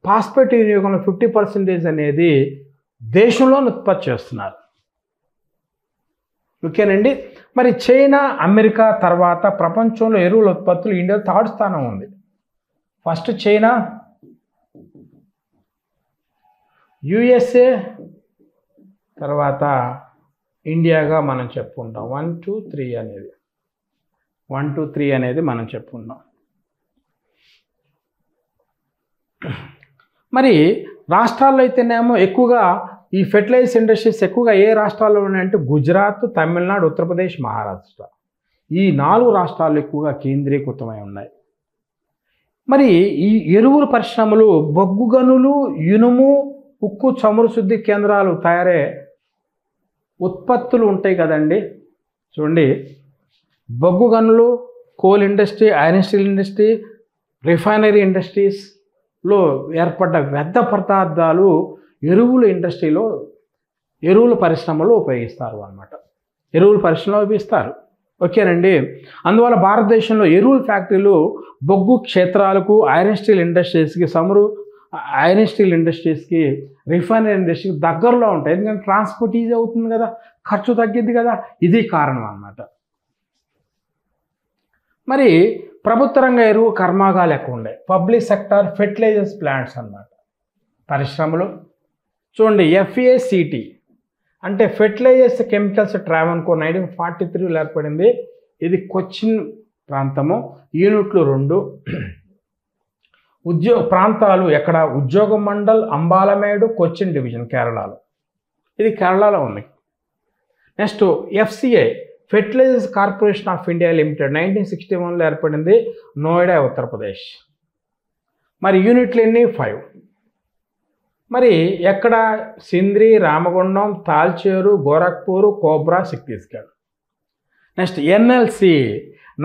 A: ఫాస్ఫేట్ వినియోగంలో 50% అనేది దేశంలో ఉత్పత్తి చేస్తున్నారు. ఓకేనండి. మరి చైనా, అమెరికా తర్వాత ప్రపంచంలో ఎరువుల ఉత్పత్తులు ఇండియా 3rd స్థానం ఉంది. ఫస్ట్ చైనా, USA, తర్వాత ఇండియాగా మనం చెప్పుకుంటాం. 1, 2, 3 అనేది మనం చెప్పుకుంటాం. మరి రాష్ట్రాల్లో అయితేనేమో ఎక్కువగా ఈ ఫెర్టిలైజర్స్ ఇండస్ట్రీస్ ఎక్కువగా ఏ రాష్ట్రాల్లో ఉన్నాయంటే గుజరాత్, తమిళనాడు, ఉత్తరప్రదేశ్, మహారాష్ట్ర. ఈ 4 రాష్ట్రాలు ఎక్కువగా కేంద్రీకృతమై ఉన్నాయి. మరి ఈ ఎరువుల పరిశ్రమలు బొగ్గు గనులు, ఇనుము, ఉక్కు, చమురు శుద్ధి కేంద్రాలు తయారే ఉత్పత్తులు ఉంటాయి కదండి. చూడండి బొగ్గు గనులు, coal industry, iron steel industry, refinery ఇండస్ట్రీస్లో ఏర్పడ్డ వ్యర్థ పదార్థాలు ఎరువుల ఇండస్ట్రీలో ఎరువుల పరిశ్రమలో ఉపయోగిస్తారు అన్నమాట. ఎరువుల పరిశ్రమలో ఉపయోగిస్తారు. ఓకేనండి. అందువల్ల భారతదేశంలో ఎరువుల ఫ్యాక్టరీలు బొగ్గు క్షేత్రాలకు, ఐరన్ స్టీల్ ఇండస్ట్రీస్కి, రిఫైనరీ ఇండస్ట్రీకి దగ్గరలో ఉంటాయి. ఎందుకంటే ట్రాన్స్పోర్ట్ ఈజీ అవుతుంది కదా, ఖర్చు తగ్గిద్ది కదా. ఇది కారణం అన్నమాట. మరి ప్రభుత్వ రంగ ఎరువు కర్మాగారాలు ఎక్కువ ఉండే పబ్లిక్ సెక్టార్ ఫెర్టిలైజర్స్ ప్లాంట్స్ అన్నమాట. పరిశ్రమలు చూడండి FACT అంటే ఫెర్టిలైజర్స్ కెమికల్స్ ట్రావెన్కోర్ 1943లో ఏర్పడింది. ఇది కొచ్చిన్ ప్రాంతము. యూనిట్లు 2. ప్రాంతాలు ఎక్కడ ఉద్యోగ మండల్, అంబాలమేడు, కొచ్చిన్ డివిజన్ కేరళలో. ఇది కేరళలో ఉంది. Next FCI fertilisers corporation of India limited 1961లో ఏర్పడింది. నోయిడా, ఉత్తరప్రదేశ్. మరి యూనిట్లు ఎన్ని? 5. మరి ఎక్కడ? సింద్రి, రామగుండం, తాల్చేరు, గోరఖ్పూర్, కోబ్రా, Chhattisgarh. Next NLC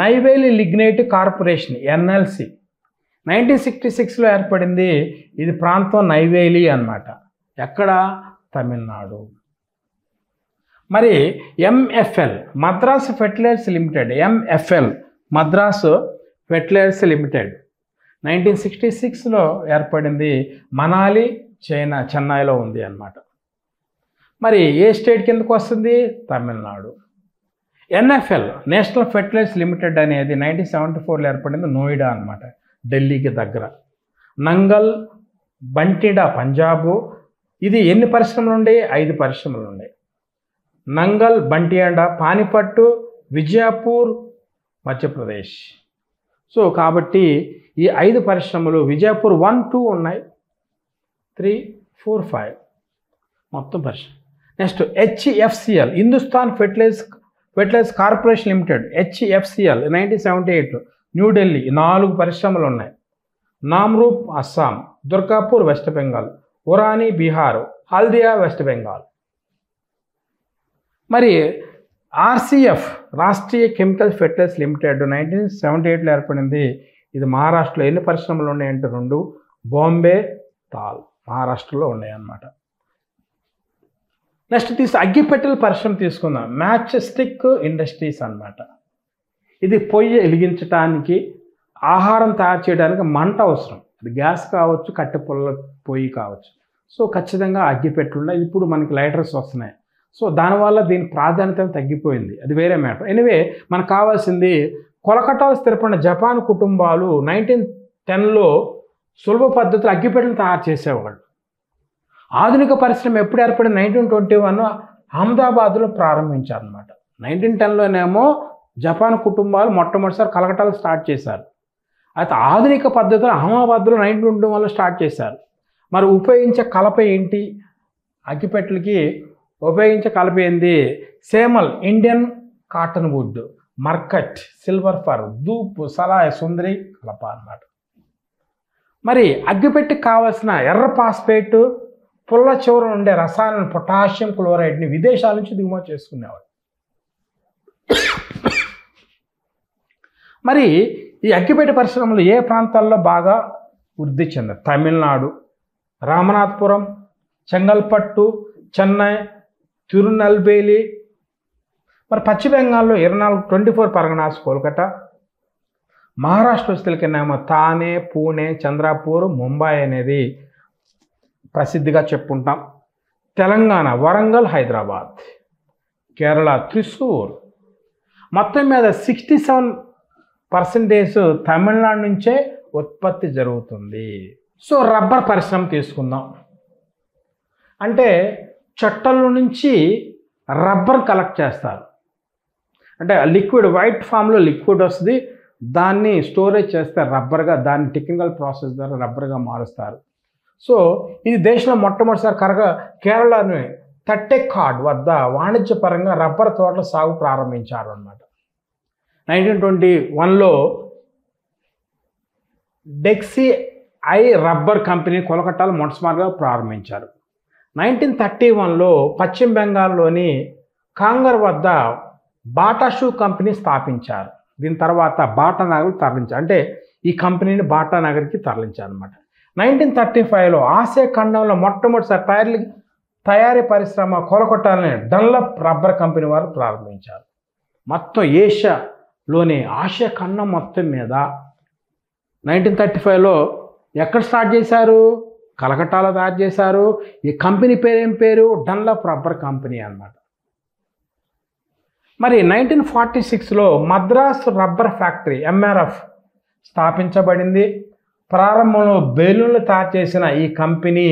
A: Neyveli lignite corporation NLC 1966లో ఏర్పడింది. ఇది ప్రాంతం నైవేలి అన్నమాట. ఎక్కడ? తమిళనాడు. మరి MFL Madras fertilisers limited, MFL Madras fertilisers limited 1966లో ఏర్పడింది. మనాలి, చెన్నైలో ఉంది అన్నమాట. మరి ఏ స్టేట్ కిందకు వస్తుంది? Tamil Nadu. NFL national fertilisers limited అనేది 1974లో ఏర్పడింది. నోయిడా అన్నమాట, ఢిల్లీకి దగ్గర. నంగల్, బంటిడా పంజాబు, ఇది ఎన్ని పరిశ్రమలు ఉన్నాయి? 5 పరిశ్రమలు ఉన్నాయి. నంగల్, బంటియాండ, పానిపట్టు, విజయపూర్, మధ్యప్రదేశ్. సో కాబట్టి ఈ 5 పరిశ్రమలు విజయపూర్ 1, 2 ఉన్నాయి, 3, 4, 5 మొత్తం పరిశ్రమ. Next HFCL, Hindustan fertilisers corporation limited, HFCL 1978 New Delhi 4 పరిశ్రమలు ఉన్నాయి. నామ్రూప్ అస్సాం, దుర్గాపూర్ వెస్ట్ బెంగాల్, ఉరాని బీహార్, హల్దియా వెస్ట్ బెంగాల్. మరి RCF Rashtriya chemical fertilisers limited 1978లో ఏర్పడింది. ఇది మహారాష్ట్రలో ఎన్ని పరిశ్రమలు ఉన్నాయంటే 2, బాంబే, తాల్ మహారాష్ట్రలో ఉన్నాయి అన్నమాట. నెక్స్ట్ అగ్గిపెట్టెల పరిశ్రమ తీసుకుందాం. మ్యాచ్ స్టిక్ ఇండస్ట్రీస్ అన్నమాట. ఇది పొయ్యి వెలిగించడానికి, ఆహారం తయారు చేయడానికి మంట అవసరం. అది గ్యాస్ కావచ్చు, కట్టె పుల్ల పొయ్యి కావచ్చు. సో ఖచ్చితంగా అగ్గిపెట్టెలు. ఇప్పుడు మనకి లైటర్స్ వస్తున్నాయి. సో దానివల్ల దీని ప్రాధాన్యత తగ్గిపోయింది, అది వేరే మ్యాటర్. ఎనివే మనకు కావాల్సింది కొలకటాలో స్థిరపడిన జపాన్ కుటుంబాలు 1910లో సులభ పద్ధతిలో అగ్గిపెట్టెలు తయారు చేసేవాళ్ళు. ఆధునిక పరిశ్రమ ఎప్పుడు ఏర్పడింది? 1921 అహ్మదాబాద్లో ప్రారంభించారనమాట. 1910లోనేమో జపాన్ కుటుంబాలు మొట్టమొదటిసారి కలకటాలు స్టార్ట్ చేశారు. అయితే ఆధునిక పద్ధతిలో అహ్మదాబాద్లో 1921లో స్టార్ట్ చేశారు. మరి ఉపయోగించే కలప ఏంటి? అగ్గిపెట్టెలకి ఉపయోగించే కలప ఏంది? సేమల్, ఇండియన్ కాటన్ వుడ్, మర్కట్, సిల్వర్ ఫర్, ధూప్, సలాయ్, సుందరి కలప అన్నమాట. మరి అగ్గిపెట్టెకి కావాల్సిన ఎర్ర పాస్పేట్, పుల్ల చివర ఉండే రసాయనం పొటాషియం క్లోరైడ్ని విదేశాల నుంచి దిగుమతి చేసుకునేవాడు. మరి ఈ అగ్గిపెట్టె పరిశ్రమలు ఏ ప్రాంతాల్లో బాగా వృద్ధి చెందాయి? తమిళనాడు, రామనాథపురం, చెంగల్పట్టు, చెన్నై, తిరునల్వేలి. మరి పశ్చిమ బెంగాల్లో 24 పరగనాస్, కోల్కతా. మహారాష్ట్ర వస్తువులకినేమో తానే, పూణే, చంద్రపూర్, ముంబై అనేది ప్రసిద్ధిగా చెప్పుకుంటాం. తెలంగాణ వరంగల్, హైదరాబాద్. కేరళ త్రిశూర్. మొత్తం మీద 67% తమిళనాడు నుంచే ఉత్పత్తి జరుగుతుంది. సో రబ్బర్ పరిశ్రమ తీసుకుందాం. అంటే చెట్టల నుంచి రబ్బర్ కలెక్ట్ చేస్తారు. అంటే లిక్విడ్, వైట్ ఫామ్లో లిక్విడ్ వస్తుంది, దాన్ని స్టోరేజ్ చేస్తే రబ్బర్గా, దాన్ని టెక్నికల్ ప్రాసెస్ ద్వారా రబ్బర్గా మారుస్తారు. సో ఇది దేశంలో మొట్టమొదటిసారి కేరళలోని తట్టెక్కాడ్ వద్ద వాణిజ్యపరంగా రబ్బర్ తోటల సాగు ప్రారంభించారు అన్నమాట. 1921లో డెక్సీ ఐ రబ్బర్ కంపెనీ కోల్కతాలో మొట్టమొదటిగా ప్రారంభించారు. 1931లో పశ్చిమ బెంగాల్లోని కాంగర్ వద్ద బాటా షూ కంపెనీ స్థాపించారు. దీని తర్వాత బాటా నగర్కి తరలించారు. అంటే ఈ కంపెనీని బాటా నగర్కి తరలించారు అనమాట. 1935లో ఆసియా ఖండంలో మొట్టమొదటిసారి టైర్ల తయారీ పరిశ్రమ కోల్కతాలోని డన్లప్ రబ్బర్ కంపెనీ వారు ప్రారంభించారు. మొత్తం ఏషియాలోని ఆసియా ఖండం మొత్తం మీద 1935లో ఎక్కడ స్టార్ట్ చేశారు? కలకట్టాలో తయారు చేశారు. ఈ కంపెనీ పేరు ఏం పేరు? డన్లప్ రబ్బర్ కంపెనీ అన్నమాట. మరి 1946లో మద్రాస్ రబ్బర్ ఫ్యాక్టరీ MRF స్థాపించబడింది. ప్రారంభంలో బెలూన్లు తయారు చేసిన ఈ కంపెనీ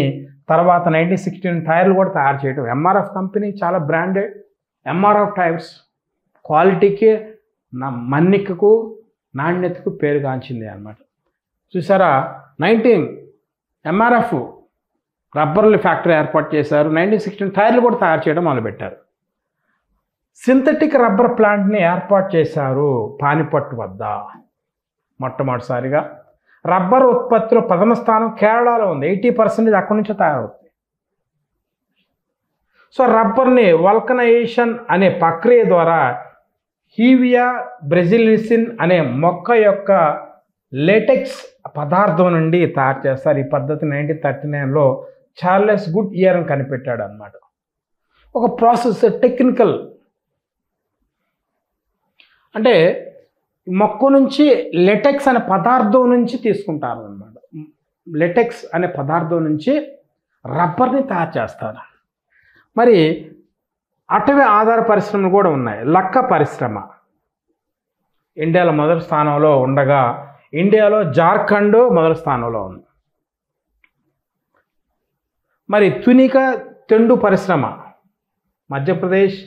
A: తర్వాత 1916 టైర్లు కూడా తయారు చేయడం. MRF కంపెనీ చాలా బ్రాండెడ్. MRF టైర్స్ క్వాలిటీకి, మన్నికకు, నాణ్యతకు పేరుగాంచింది అన్నమాట. చూసారా, MRF రబ్బర్ల ఫ్యాక్టరీ ఏర్పాటు చేశారు. 1916 టైర్లు కూడా తయారు చేయడం మొదలుపెట్టారు. సింథటిక్ రబ్బర్ ప్లాంట్ని ఏర్పాటు చేశారు పానిపట్టు వద్ద మొట్టమొదటిసారిగా. రబ్బర్ ఉత్పత్తిలో 10వ స్థానం కేరళలో ఉంది. 80% అక్కడి నుంచే తయారవుతుంది. సో రబ్బర్ని వల్కనైజేషన్ అనే ప్రక్రియ ద్వారా హీవియా బ్రెజిలిసిన్ అనే మొక్క యొక్క లేటెక్స్ పదార్థం నుండి తయారు చేస్తారు. ఈ పద్ధతి 1939లో చార్లెస్ గుడ్ ఇయర్ అని కనిపెట్టాడు అన్నమాట. ఒక ప్రాసెస్ టెక్నికల్, అంటే మొక్క నుంచి లెటెక్స్ అనే పదార్థం నుంచి తీసుకుంటారు అన్నమాట. లెటెక్స్ అనే పదార్థం నుంచి రబ్బర్ని తయారు చేస్తారు. మరి అటవీ ఆధార పరిశ్రమలు కూడా ఉన్నాయి. లక్క పరిశ్రమ ఇండియాలో మొదటి స్థానంలో ఉండగా, ఇండియాలో జార్ఖండ్ మొదటి స్థానంలో ఉంది. మరి తునిక తెండు పరిశ్రమ మధ్యప్రదేశ్,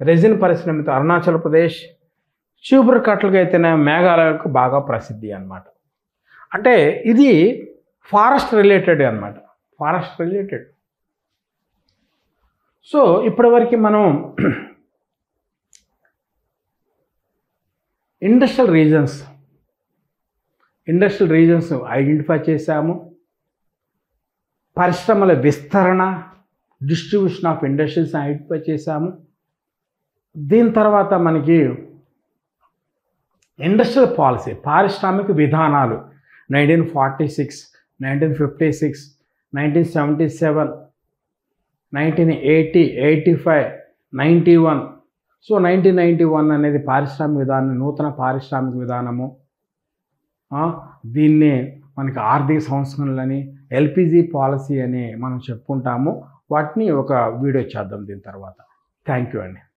A: రెజిన్ పరిశ్రమ అరుణాచల్ ప్రదేశ్, చీపురు కట్టలుగా అయితేనే మేఘాలయకు బాగా ప్రసిద్ధి అన్నమాట. అంటే ఇది ఫారెస్ట్ రిలేటెడ్ అన్నమాట, ఫారెస్ట్ రిలేటెడ్. సో ఇప్పటివరకు మనం ఇండస్ట్రియల్ రీజన్స్ ఐడెంటిఫై చేశాము. పరిశ్రమల విస్తరణ, డిస్ట్రిబ్యూషన్ ఆఫ్ ఇండస్ట్రీస్ ఐడెంటిఫై చేశాము. దీని తర్వాత మనకి ఇండస్ట్రియల్ పాలసీ, పారిశ్రామిక విధానాలు 1946, 1956, 1977, 1980, 85, 91. సో 1991 అనేది పారిశ్రామిక విధానం, నూతన పారిశ్రామిక విధానము. దీన్ని మనకి ఆర్థిక సంస్కరణలని, ఎల్పిజి పాలసీ అని మనం చెప్పుకుంటాము. వాటిని ఒక వీడియో చేద్దాం దీని తర్వాత. థ్యాంక్ యూ అండి.